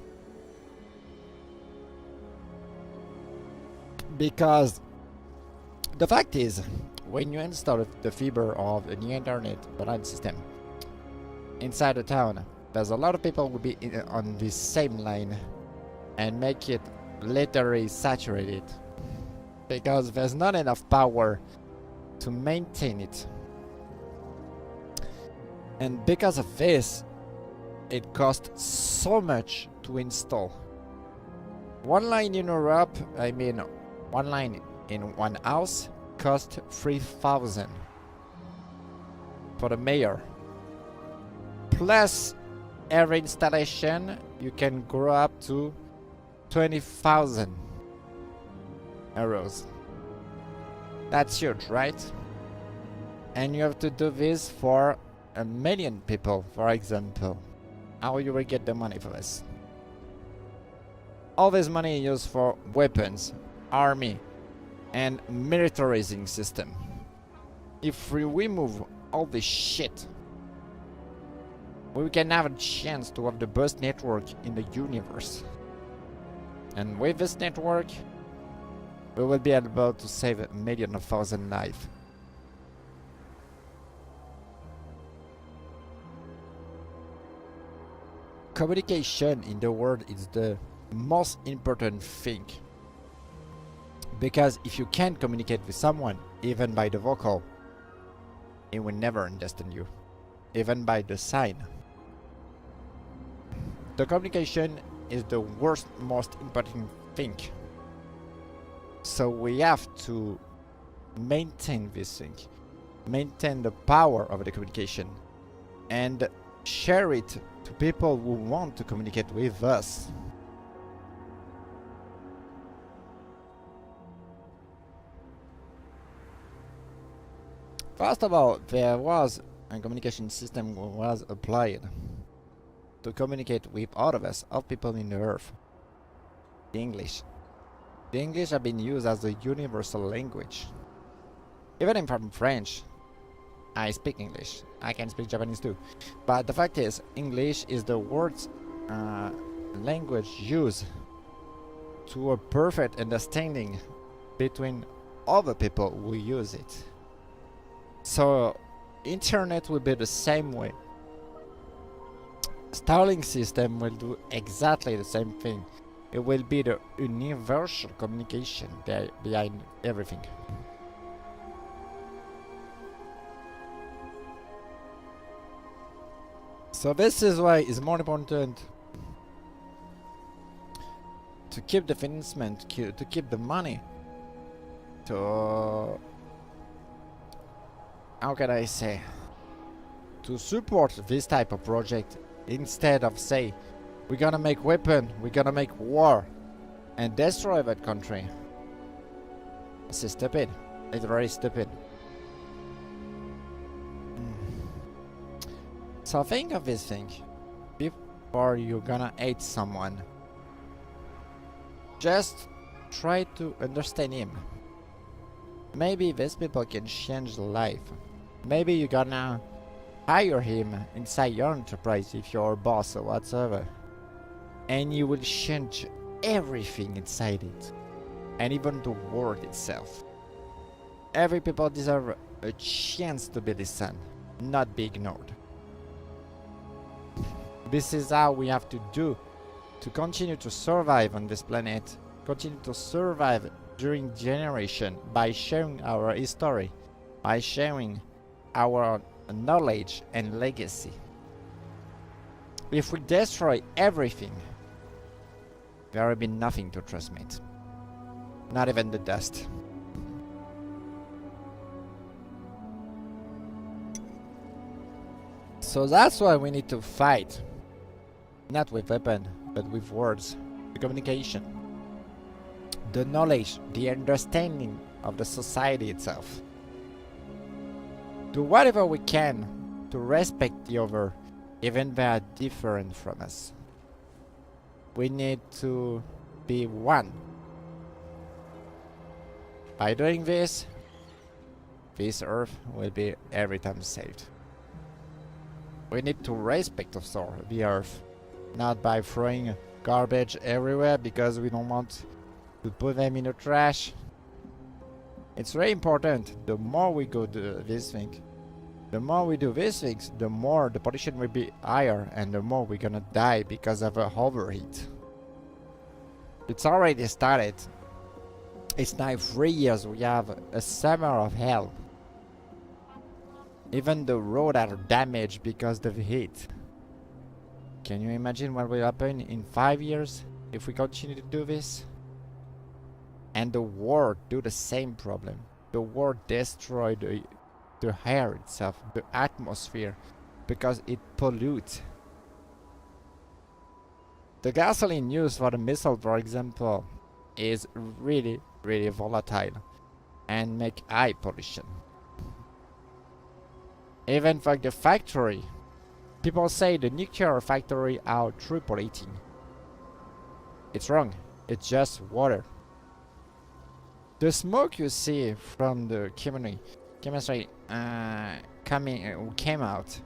S1: Because the fact is, when you install the fiber of the internet line system inside the town, there's a lot of people will be on this same line and make it literally saturated, because there's not enough power to maintain it. And because of this, it costs so much to install. One line in Europe, I mean one line in one house, cost 3,000 for the mayor. Plus every installation you can grow up to 20,000 euros. That's huge, right? And you have to do this for 1 million people, for example. How you will get the money for this? All this money is used for weapons, army, and militarizing system. If we remove all this shit, we can have a chance to have the best network in the universe. And with this network, we will be able to save 1 million of 1,000 lives. Communication in the world is the most important thing. Because if you can't communicate with someone, even by the vocal, he will never understand you, even by the sign. The communication is the most important thing. So we have to maintain this thing, maintain the power of the communication, and share it to people who want to communicate with us. First of all, there was a communication system was applied to communicate with all of us, all people in the earth. The English. The English have been used as a universal language. Even if I'm French, I speak English. I can speak Japanese too. But the fact is, English is the world's language used to a perfect understanding between all the people who use it. So internet will be the same way. Starlink system will do exactly the same thing. It will be the universal communication behind everything. So this is why it's more important to keep the financement, to keep the money, to, how can I say, to support this type of project, instead of say, we're gonna make weapon, we're gonna make war, and destroy that country. This is stupid. It's very stupid. So think of this thing. Before you're gonna hate someone, just try to understand him. Maybe these people can change the life. Maybe you're gonna hire him inside your enterprise if you're a boss or whatsoever, and you will change everything inside it, and even the world itself. Every people deserve a chance to be listened, not be ignored. This is how we have to do to continue to survive on this planet, continue to survive during generation, by sharing our history, by sharing our knowledge and legacy. If we destroy everything, there will be nothing to transmit, not even the dust. So that's why we need to fight, not with weapons, but with words, the communication, the knowledge, the understanding of the society itself. Do whatever we can to respect the other, even they are different from us. We need to be one. By doing this Earth will be every time saved. We need to respect also the Earth, not by throwing garbage everywhere because we don't want to put them in the trash. It's very important. The more we go do this thing, the more we do these things, the more the pollution will be higher and the more we're gonna die because of a overheat. It's already started. It's now 3 years we have a summer of hell. Even the roads are damaged because of the heat. Can you imagine what will happen in 5 years if we continue to do this? And the war do the same problem. The war destroyed the air itself, the atmosphere, because it pollutes. The gasoline used for the missile, for example, is really volatile and make high pollution. Even for the factory, people say the nuclear factory are true polluting. It's wrong. It's just water. The smoke you see from the chemistry came out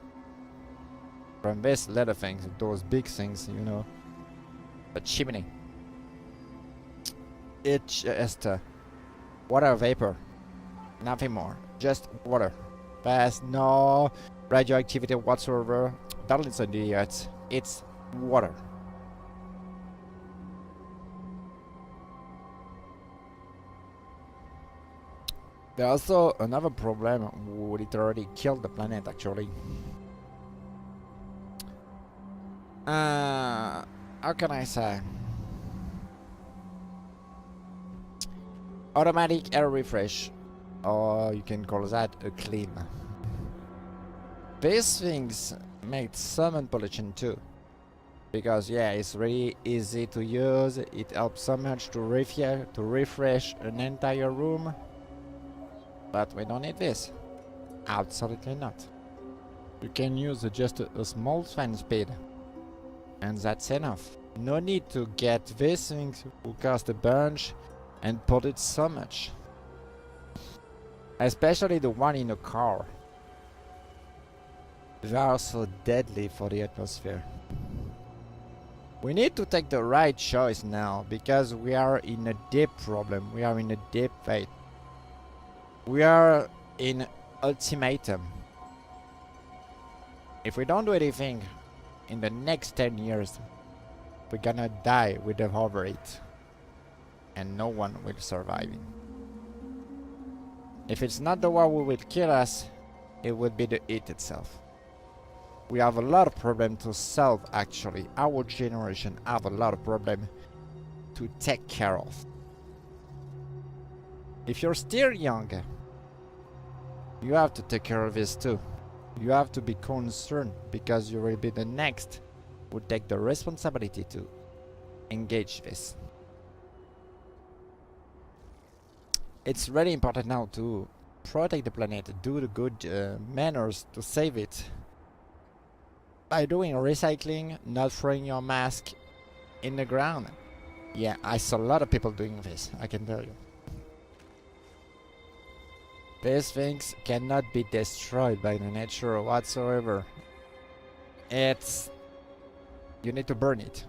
S1: from this little things, those big things, you know, the chimney. It's just water vapor, nothing more, just water. There's no radioactivity whatsoever. That is an idiot. It's water. There's also another problem who literally killed the planet actually. How can I say? Automatic air refresh, or you can call that a clean. These things make some pollution too, because yeah, it's really easy to use. It helps so much to refresh an entire room, but we don't need this. Absolutely not. You can use just a small fan speed, and that's enough. No need to get these things who cost a bunch and pollute so much. Especially the one in a car. They are so deadly for the atmosphere. We need to take the right choice now, because we are in a deep problem. We are in a deep fight. We are in ultimatum. If we don't do anything in the next 10 years, we're gonna die with the overheat, and no one will survive. If it's not the war who will kill us, it would be the heat itself. We have a lot of problems to solve actually. Our generation have a lot of problems to take care of. If you're still young, you have to take care of this too. You have to be concerned, because you will be the next who take the responsibility to engage this. It's really important now to protect the planet, do the good manners to save it. By doing recycling, not throwing your mask in the ground. Yeah, I saw a lot of people doing this, I can tell you. These things cannot be destroyed by the nature whatsoever. You need to burn it.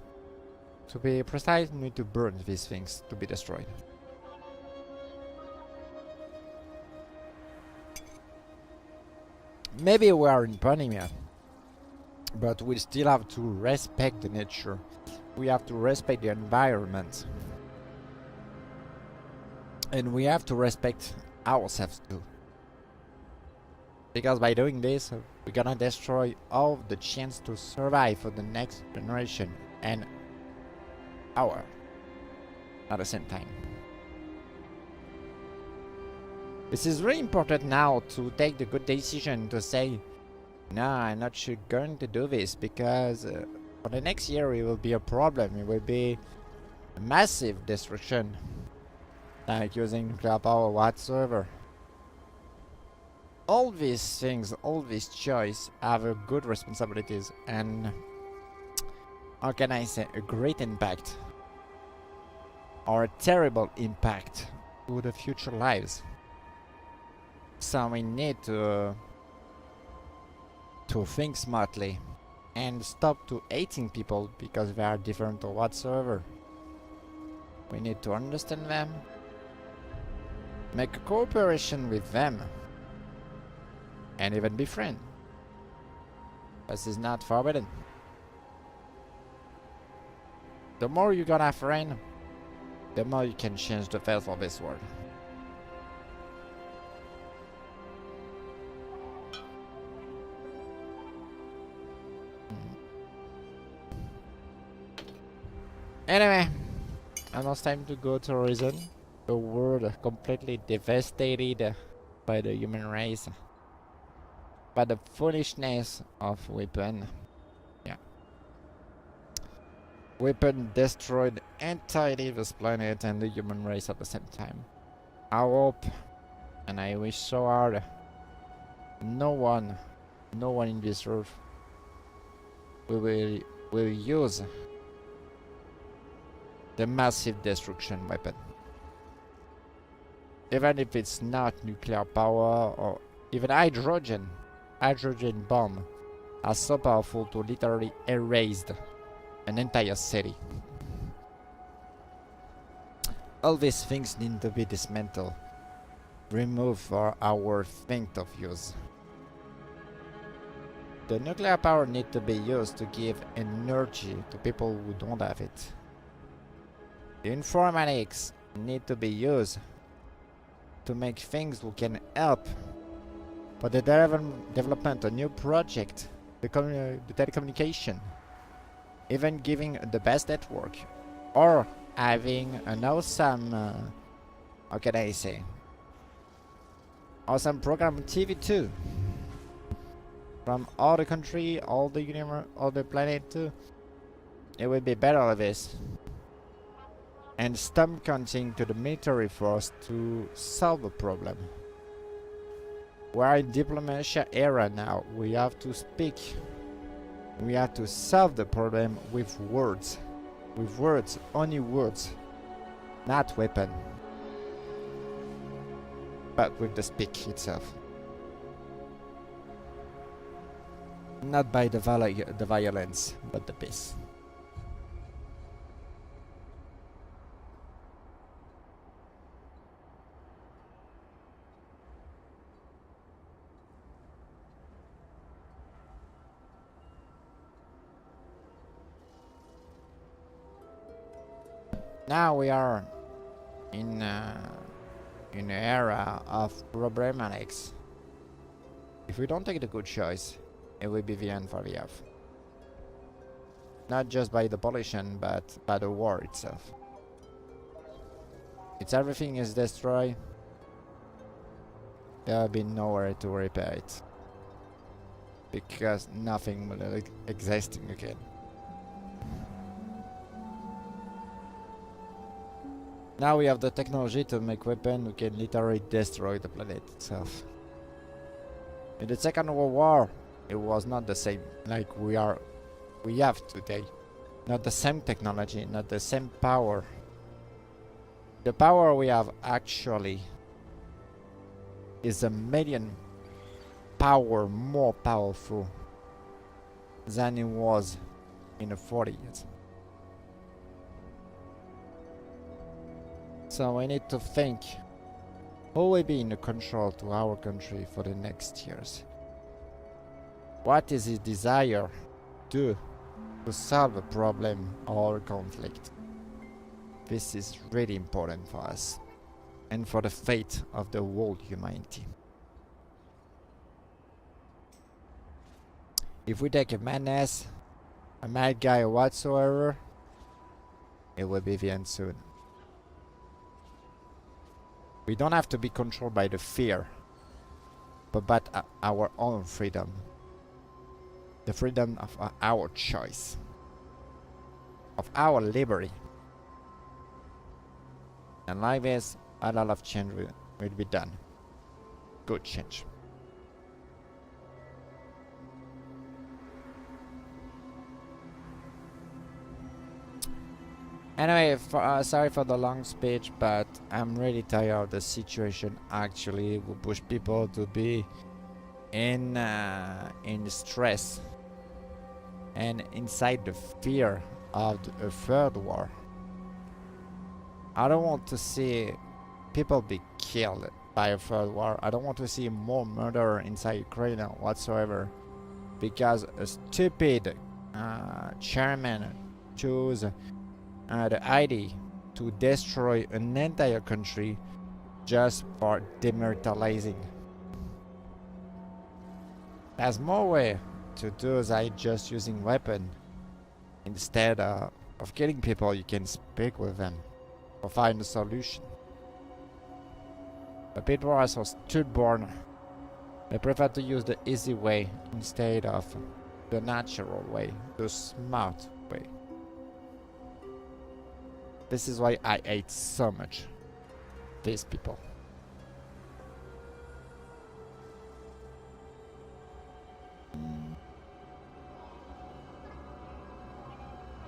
S1: To be precise, you need to burn these things to be destroyed. Maybe we are in pandemia, but we still have to respect the nature. We have to respect the environment. And we have to respect ourselves too. Because by doing this, we're gonna destroy all the chance to survive for the next generation and our at the same time. This is really important now to take the good decision to say, no, I'm not sure going to do this, because for the next year it will be a problem. It will be a massive destruction, like using nuclear power whatsoever. all these things, all these choices have a good responsibilities and, how can I say, a great impact or a terrible impact to the future lives. So we need to think smartly and stop to hating people because they are different or whatsoever. We need to understand them, make a cooperation with them, and even be friends. This is not forbidden. The more you gonna have friends, the more you can change the face of this world. Anyway, now it's time to go to Horizon. A world completely devastated by the human race. By the foolishness of weapon. Yeah. Weapon destroyed entirely this planet and the human race at the same time. I hope, and I wish so hard, no one in this earth will use the massive destruction weapon. Even if it's not nuclear power or even hydrogen bomb are so powerful to literally erase an entire city. All these things need to be dismantled, removed for our think of use. The nuclear power need to be used to give energy to people who don't have it. The informatics need to be used to make things who can help for the development of new project, the telecommunication, even giving the best network, or having an awesome, how can I say, awesome program on TV too, from all the country, all the universe, all the planet too. It would be better with this. And stop counting to the military force to solve the problem. We are in diplomacy era now. We have to speak. We have to solve the problem with words. With words, only words. Not weapon. But with the speak itself. Not by the violence, but the peace. Now we are in an era of programmatics. If we don't take the good choice, it will be the end for the Earth. Not just by the pollution, but by the war itself. It's everything is destroyed. There will be nowhere to repair it. Because nothing will existing again. Now we have the technology to make weapons who can literally destroy the planet itself. In the Second World War, it was not the same like we have today. Not the same technology, not the same power. The power we have actually is a million power more powerful than it was in the 40s. So we need to think who will be in control to our country for the next years. What is his desire to solve a problem or a conflict? This is really important for us and for the fate of the whole humanity. If we take a madness, a mad guy or whatsoever, it will be the end soon. We don't have to be controlled by the fear, but our own freedom. The freedom of our choice. Of our liberty. And like this, a lot of change will be done. Good change. Anyway, sorry for the long speech, but I'm really tired of the situation. Actually, we push people to be in stress and inside the fear of a third war. I don't want to see people be killed by a third war. I don't want to see more murder inside Ukraine whatsoever, because a stupid chairman chose the idea to destroy an entire country just for demilitarizing. There's more way to do than just using weapon. Instead of killing people, you can speak with them or find a solution. But people are so stubborn. They prefer to use the easy way instead of the natural way, the smart way. This is why I hate so much these people.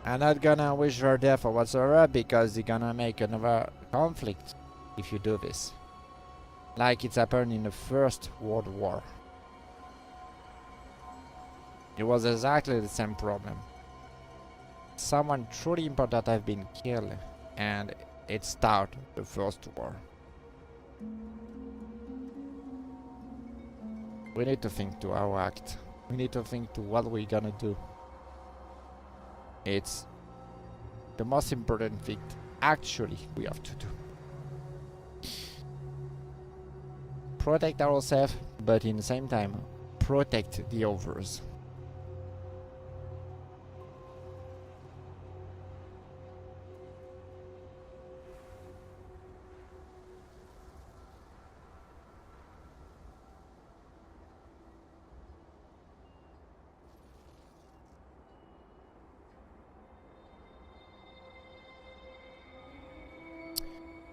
S1: I'm not gonna wish her death or whatsoever, because you're gonna make another conflict if you do this. Like it's happened in the First World War. It was exactly the same problem. Someone truly important have been killed, and it started the First War. We need to think to our act. We need to think to what we're gonna do. It's the most important thing actually we have to do. Protect ourselves, but in the same time, protect the others.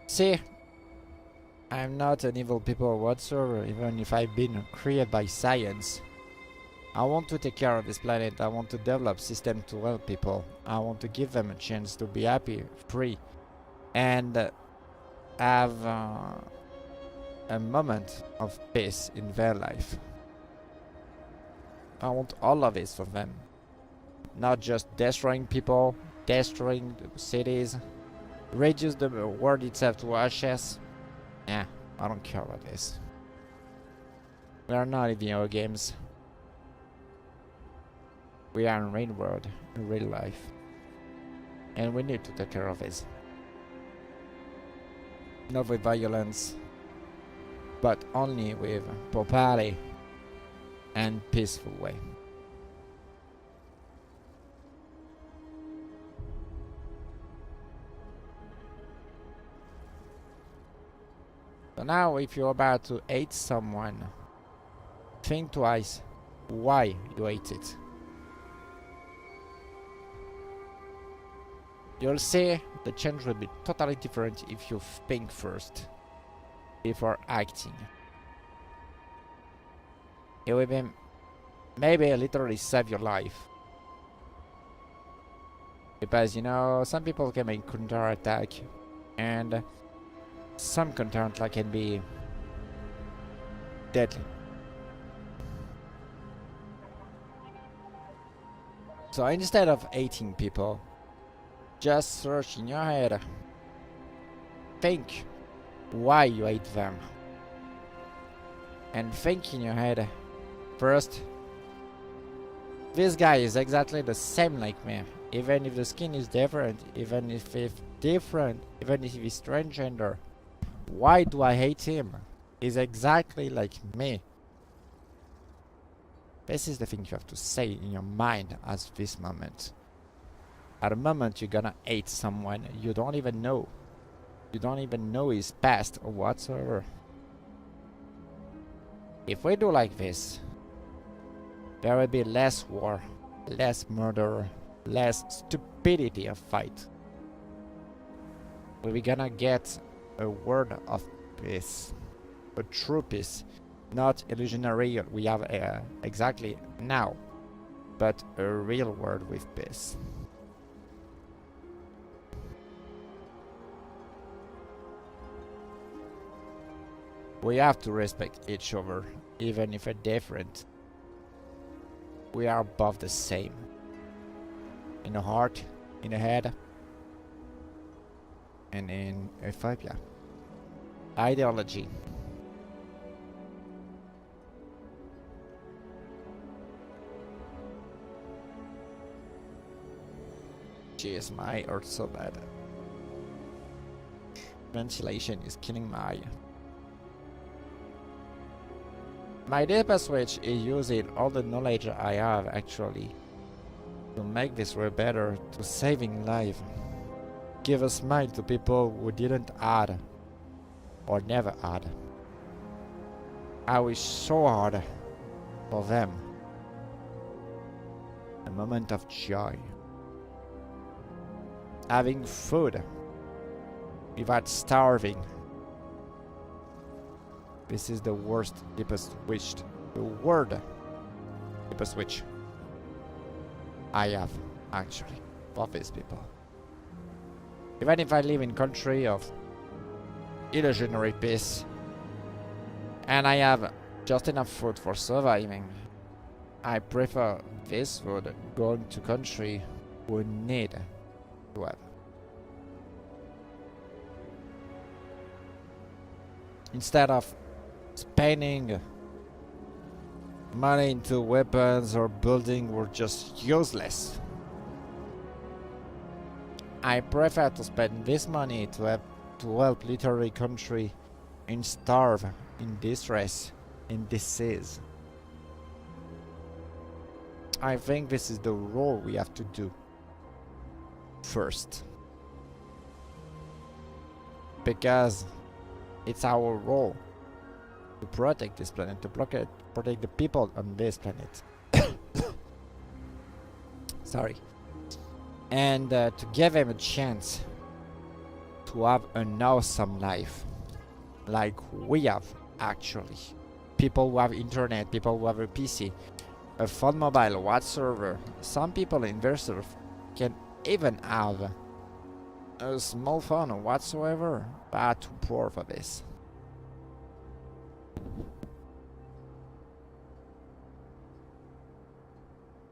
S1: See, I'm not an evil people whatsoever, even if I've been created by science. I want to take care of this planet. I want to develop systems to help people. I want to give them a chance to be happy, free, and have a moment of peace in their life. I want all of this for them. Not just destroying people, destroying the cities, reduce the world itself to ashes. Yeah, I don't care about this. We are not in video games. We are in real world, in real life. And we need to take care of this. Not with violence, but only with property and peaceful way. So now if you're about to hate someone, think twice why you hate it. You'll see the change will be totally different if you think first before acting. It will be maybe literally save your life. Because, you know, some people can make counter-attack, and some counter-attack can be deadly. So instead of hating people, just search in your head. Think why you hate them. And think in your head, first, this guy is exactly the same like me. Even if the skin is different, even if it's different, even if he's transgender. Why do I hate him? He's exactly like me. This is the thing you have to say in your mind at this moment. At the moment you're gonna hate someone you don't even know. You don't even know his past or whatsoever. If we do like this, there will be less war, less murder, less stupidity of fight. We're gonna get a word of peace, a true peace, not illusionary we have exactly now, but a real word with peace. We have to respect each other, even if we're different. We are both the same. In the heart, in the head, and in a phobia. Ideology. Jeez, my eye hurts so bad. Ventilation is killing my eye. My data switch is using all the knowledge I have actually to make this way better, to saving life. Give a smile to people who didn't add or never add. I wish so hard for them. A moment of joy. Having food without starving. This is the worst deepest wish, the word deepest wish I have actually for these people. Even if I live in country of illusionary peace and I have just enough food for surviving, I prefer this food going to country who need to have. Instead of spending money into weapons or building were just useless. I prefer to spend this money to help literary country in starve, in distress, in disease. I think this is the role we have to do first. Because it's our role to protect this planet, to protect the people on this planet. Sorry. And to give them a chance to have an awesome life. Like we have, actually. People who have internet, people who have a PC, a phone mobile, whatsoever. Some people in their surf can even have a small phone or whatsoever, but too poor for this.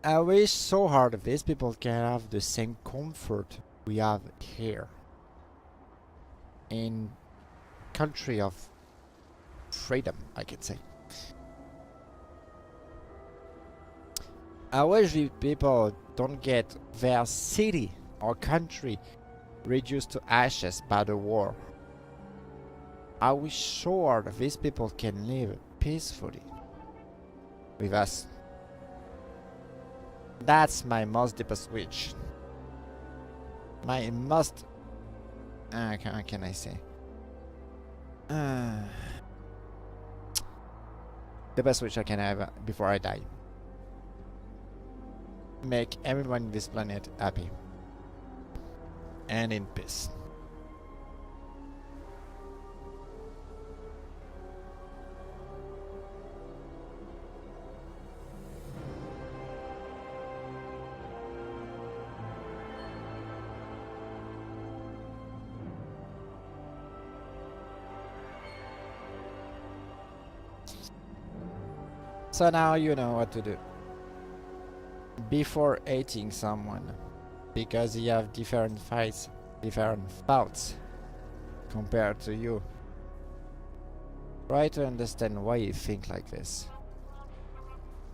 S1: I wish so hard these people can have the same comfort we have here in country of freedom, I can say. I wish the people don't get their city or country reduced to ashes by the war. I wish so hard these people can live peacefully with us. That's my most deepest wish. My most... how can I say? The best wish I can have before I die. Make everyone in this planet happy. And in peace. So now you know what to do. Before hating someone, because he have different fights, different thoughts compared to you, try to understand why you think like this.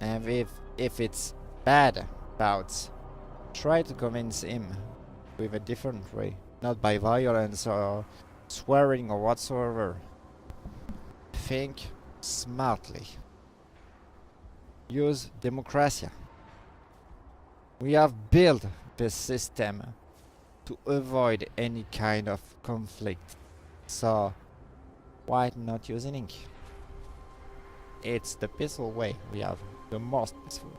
S1: And if it's bad thoughts, try to convince him with a different way, not by violence or swearing or whatsoever. Think smartly. Use democracy. We have built this system to avoid any kind of conflict. So why not using it? It's the peaceful way we have, the most peaceful.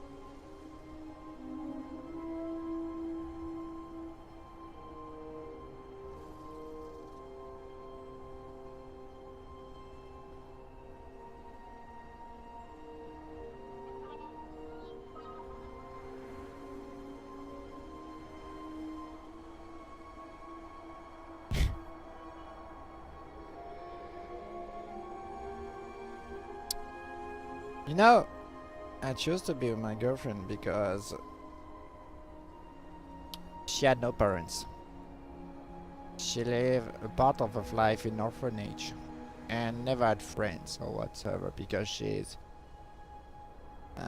S1: No, I chose to be with my girlfriend because she had no parents. She lived a part of her life in orphanage and never had friends or whatsoever because she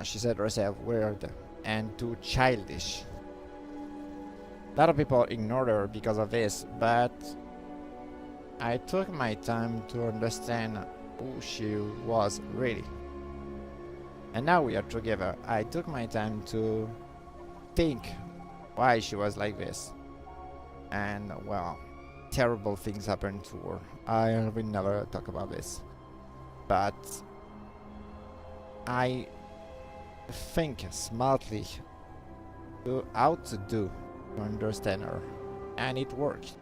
S1: said herself weird and too childish. A lot of people ignore her because of this, but I took my time to understand who she was really. And now we are together. I took my time to think why she was like this. And well, terrible things happened to her. I will never talk about this. But I think smartly how to do to understand her. And it worked.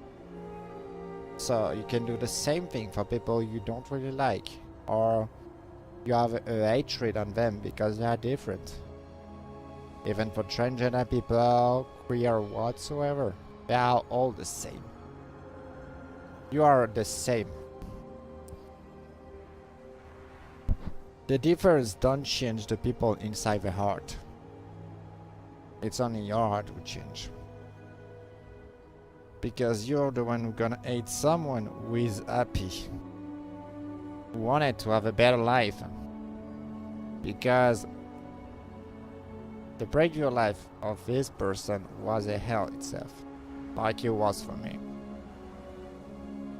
S1: So you can do the same thing for people you don't really like, or you have a hatred on them because they are different. Even for transgender people, queer whatsoever, they are all the same. You are the same. The difference don't change the people inside the heart. It's only your heart will change. Because you're the one who's gonna hate someone who is happy, who wanted to have a better life. Because the regular life of this person was a hell itself, like it was for me.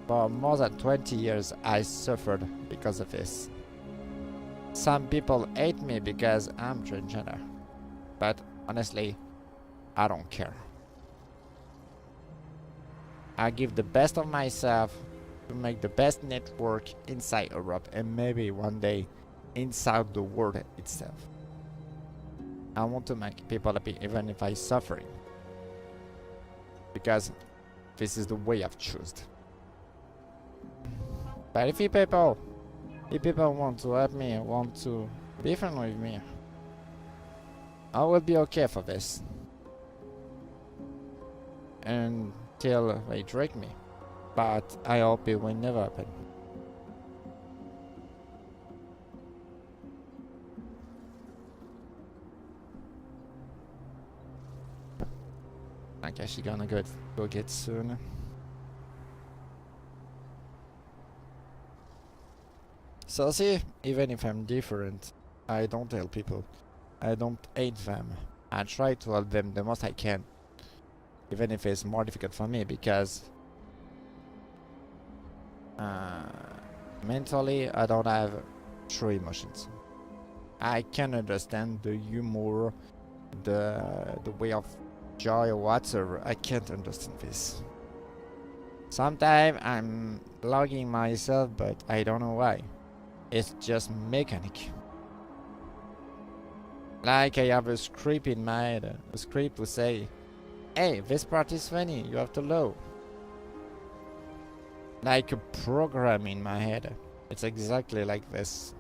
S1: For more than 20 years I suffered because of this. Some people hate me because I'm transgender, but honestly, I don't care. I give the best of myself to make the best network inside Europe and maybe one day inside the world itself. I want to make people happy even if I'm suffering. Because this is the way I've chosen. But if people want to help me, want to be friends with me, I will be okay for this. Until they trick me. But I hope it will never happen. I guess she's gonna go get soon. So see, even if I'm different, I don't hate people. I don't hate them. I try to help them the most I can. Even if it's more difficult for me because mentally I don't have true emotions. I can understand the humor, the way of joy or whatever. I can't understand this. Sometimes I'm logging myself, but I don't know why. It's just mechanic. Like I have a script in my head, a script to say, hey, this part is funny, you have to load. Like a program in my head. It's exactly like this.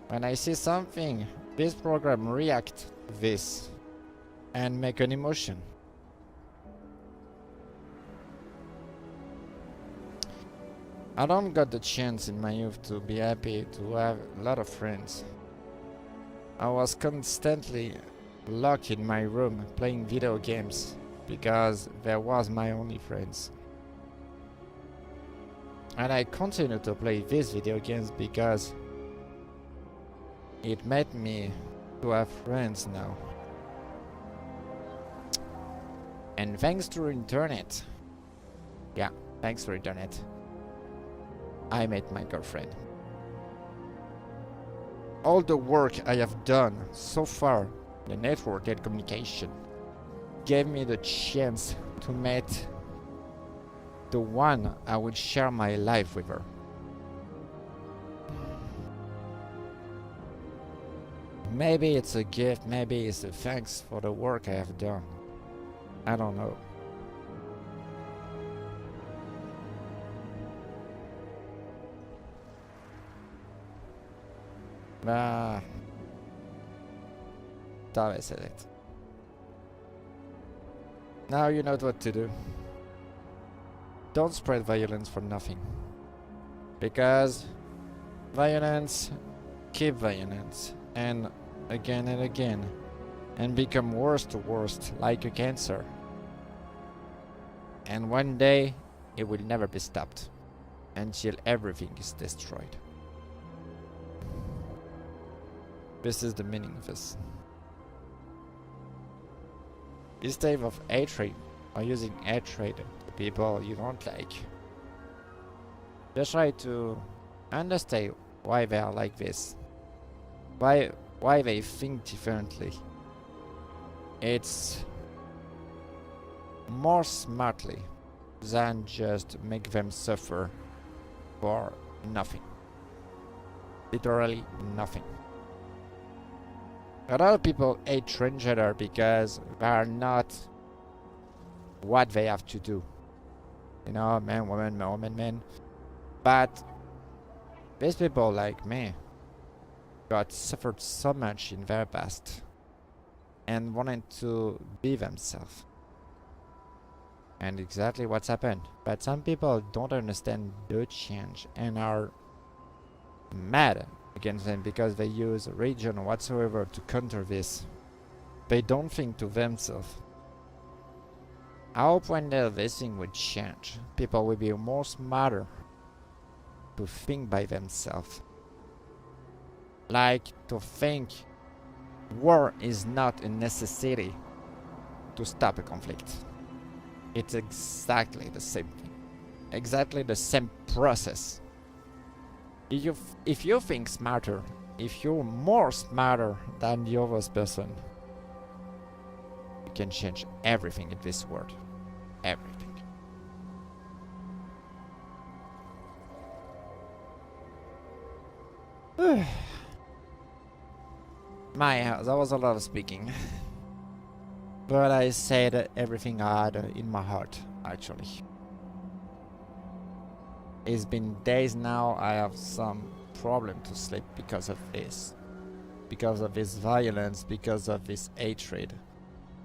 S1: When I see something, this program reacts to this and make an emotion. I don't got the chance in my youth to be happy, to have a lot of friends. I was constantly locked in my room playing video games because there was my only friends. And I continue to play these video games because it made me to have friends now. And thanks to internet, thanks to internet, I met my girlfriend. All the work I have done so far in the network and communication gave me the chance to meet the one I would share my life with her. Maybe it's a gift, maybe it's a thanks for the work I have done. I don't know. That is it. Now you know what to do. Don't spread violence for nothing. Because violence keep violence, and again, and become worse to worse, like a cancer. And one day, it will never be stopped, until everything is destroyed. This is the meaning of this. Instead of hatred, or using hatred to people you don't like, just try to understand why they are like this. Why they think differently. It's more smartly than just make them suffer for nothing. Literally nothing. A lot of people hate transgender because they are not what they have to do. You know, man, woman, woman, man. But these people like me got suffered so much in their past and wanted to be themselves. And exactly what's happened. But some people don't understand the change and are mad against them because they use religion whatsoever to counter this. They don't think to themselves. I hope one day this thing will change. People will be more smarter to think by themselves. Like to think war is not a necessity to stop a conflict. It's exactly the same thing. Exactly the same process. If you think smarter, if you're more smarter than the other person, you can change everything in this world. Everything. That was a lot of speaking. But I said everything I had in my heart, actually. It's been days now, I have some problem to sleep because of this. Because of this violence, because of this hatred.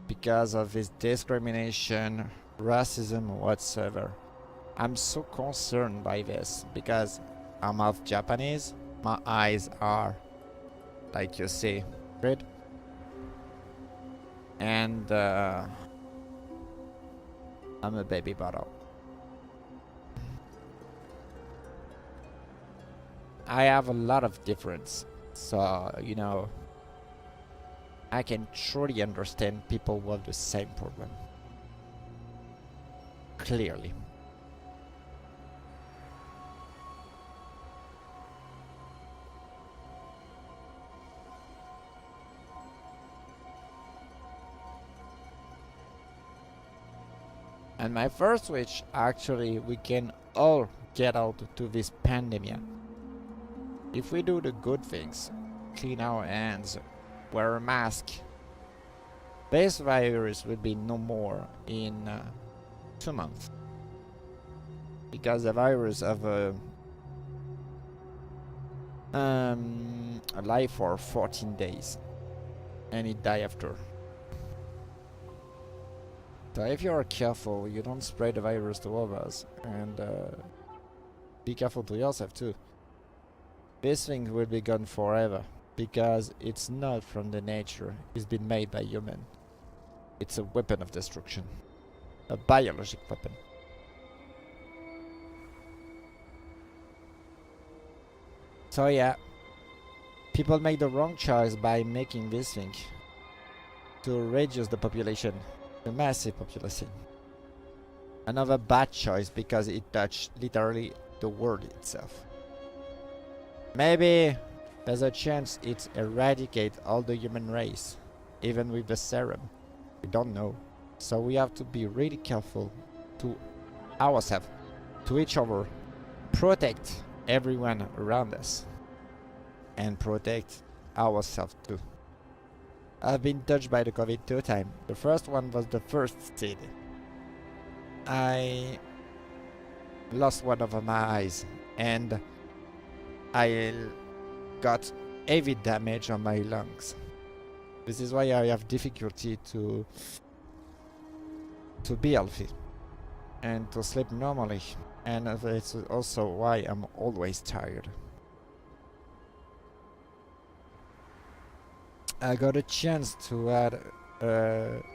S1: Because of this discrimination, racism, whatsoever. I'm so concerned by this because I'm half Japanese. My eyes are, like you see, red. And I'm a baby bottle. I have a lot of difference, so you know, I can truly understand people who have the same problem. Clearly. And my first wish, actually, we can all get out to this pandemic. If we do the good things, clean our hands, wear a mask, this virus will be no more in 2 months. Because the virus have a life for 14 days and it die after. So if you are careful, you don't spread the virus to others, and be careful to yourself too. This thing will be gone forever, because it's not from the nature, it's been made by human. It's a weapon of destruction. A biologic weapon. So yeah, people make the wrong choice by making this thing to reduce the population. A massive population. Another bad choice because it touched literally the world itself. Maybe there's a chance it eradicate all the human race, even with the serum. We don't know. So we have to be really careful to ourselves, to each other, protect everyone around us, and protect ourselves too. I've been touched by the COVID 2 times. The first one was the first stage. I lost one of my eyes and I got heavy damage on my lungs. This is why I have difficulty to be healthy and to sleep normally, and it's also why I'm always tired. I got a chance to add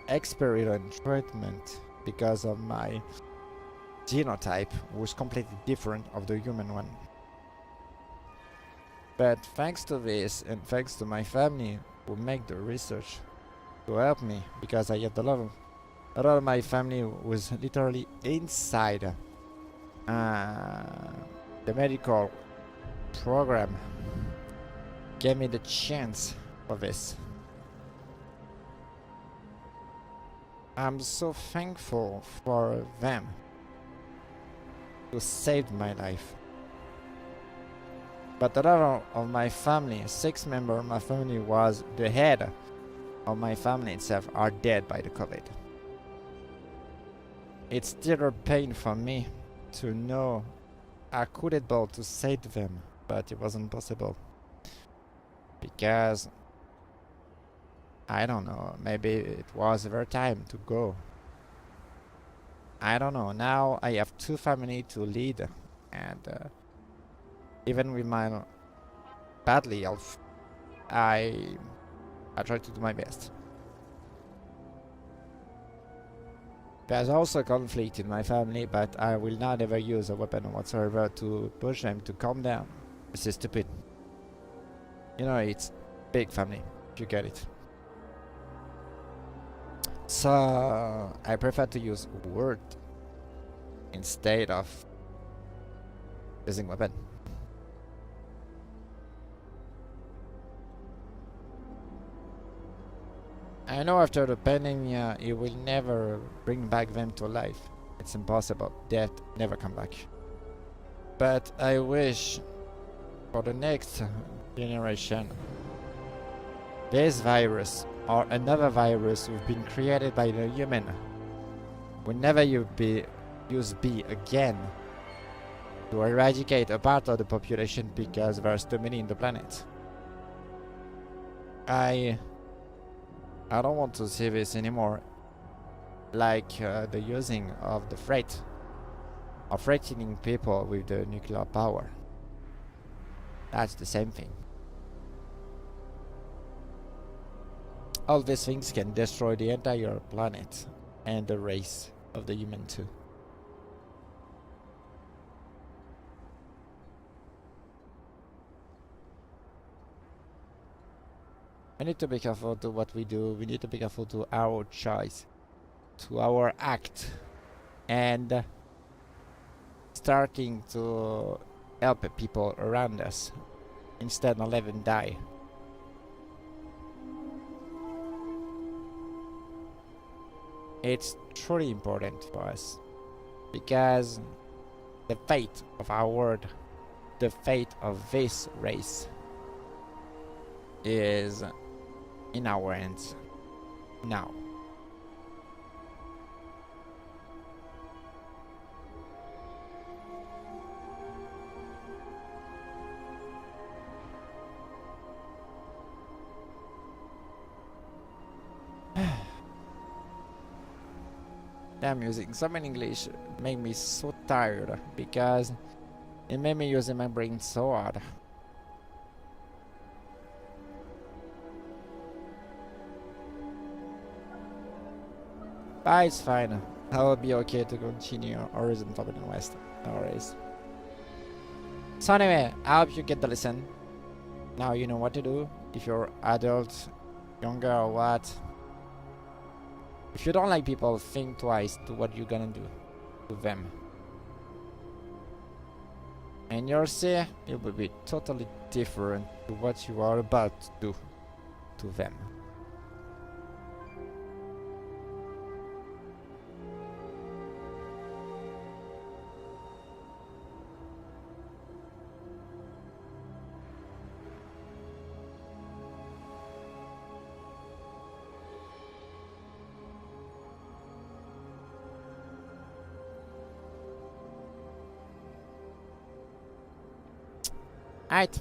S1: experiment treatment because of my genotype was completely different of the human one. But thanks to this and thanks to my family who make the research to help me, because I had a lot of my family was literally inside the medical program, gave me the chance for this. I'm so thankful for them who saved my life. But a lot of my family, 6 members of my family was the head of my family itself, are dead by the COVID. It's still a pain for me to know I could able to save them, but it wasn't possible. Because I don't know, maybe it was their time to go. I don't know. Now I have 2 families to lead, and even with my badly health, I try to do my best. There's also conflict in my family, but I will not ever use a weapon whatsoever to push them to calm down. This is stupid. You know, it's big family, if you get it. So I prefer to use word instead of using weapon. I know after the pandemic it will never bring back them to life. It's impossible. Death never come back. But I wish for the next generation this virus or another virus who've been created by the human will never use B again to eradicate a part of the population because there's too many in the planet. I don't want to see this anymore, like the using of the threat of threatening people with the nuclear power. That's the same thing. All these things can destroy the entire planet and the race of the human too. We need to be careful to what we do. We need to be careful to our choice, to our act, and starting to help people around us instead of let them die. It's truly important for us because the fate of our world, the fate of this race is in our hands now. Damn, using some in English made me so tired because it made me using my brain so hard. But it's fine. I will be okay to continue Horizon Forbidden West. No worries. So anyway, I hope you get the lesson. Now you know what to do. If you're adult, younger or what. If you don't like people, think twice to what you're gonna do to them. And you'll see it will be totally different to what you are about to do to them. Alright.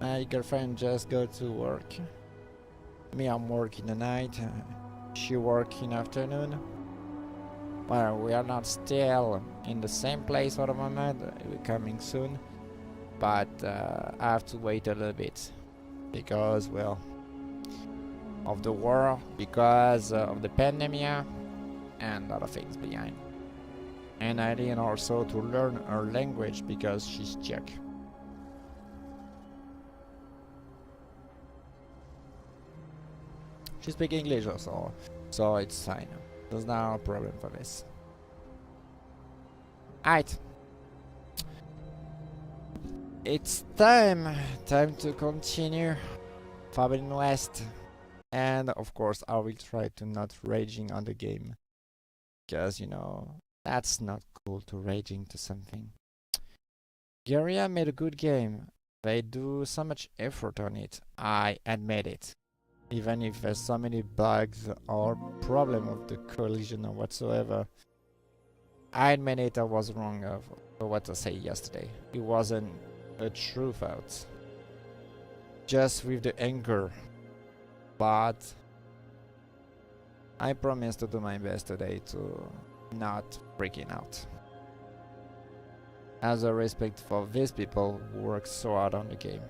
S1: My girlfriend just go to work. Me, I'm working the night. She work in afternoon. Well, we are not still in the same place for the moment. We're coming soon. but I have to wait a little bit because, well, of the war, because of the pandemic, and a lot of things behind. And I need also to learn her language because she's Czech. She speaks English also, so it's fine. There's no problem for this. Alright. It's time to continue Forbidden West. And of course I will try to not raging on the game. Because, you know, that's not cool to raging to something. Guerrilla made a good game. They do so much effort on it. I admit it. Even if there's so many bugs or problem of the collision or whatsoever. I admit it, I was wrong for what I said yesterday. It wasn't a true fault. Just with the anger. But I promise to do my best today to not freaking out. As a respect for these people who work so hard on the game.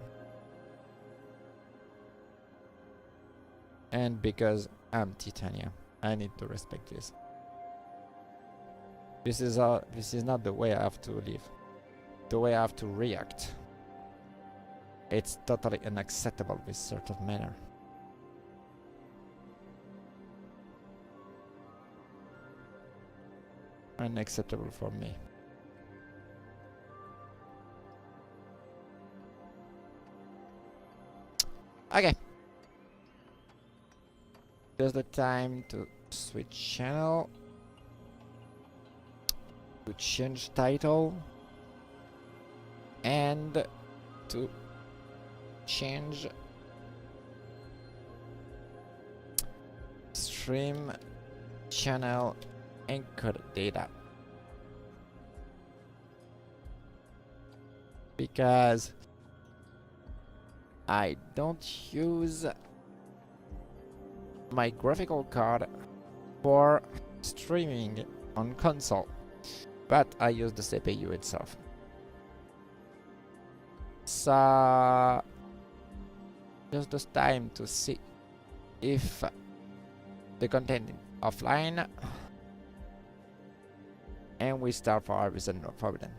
S1: And because I'm Titania, I need to respect this. This is not the way I have to live. The way I have to react. It's totally unacceptable this sort of manner. Unacceptable for me. Okay. Just the time to switch channel. To change title. And to change stream channel encode data. Because I don't use my graphical card for streaming on console, but I use the CPU itself. So just this time to see if the content is offline, and we start for Erza no Forbidden.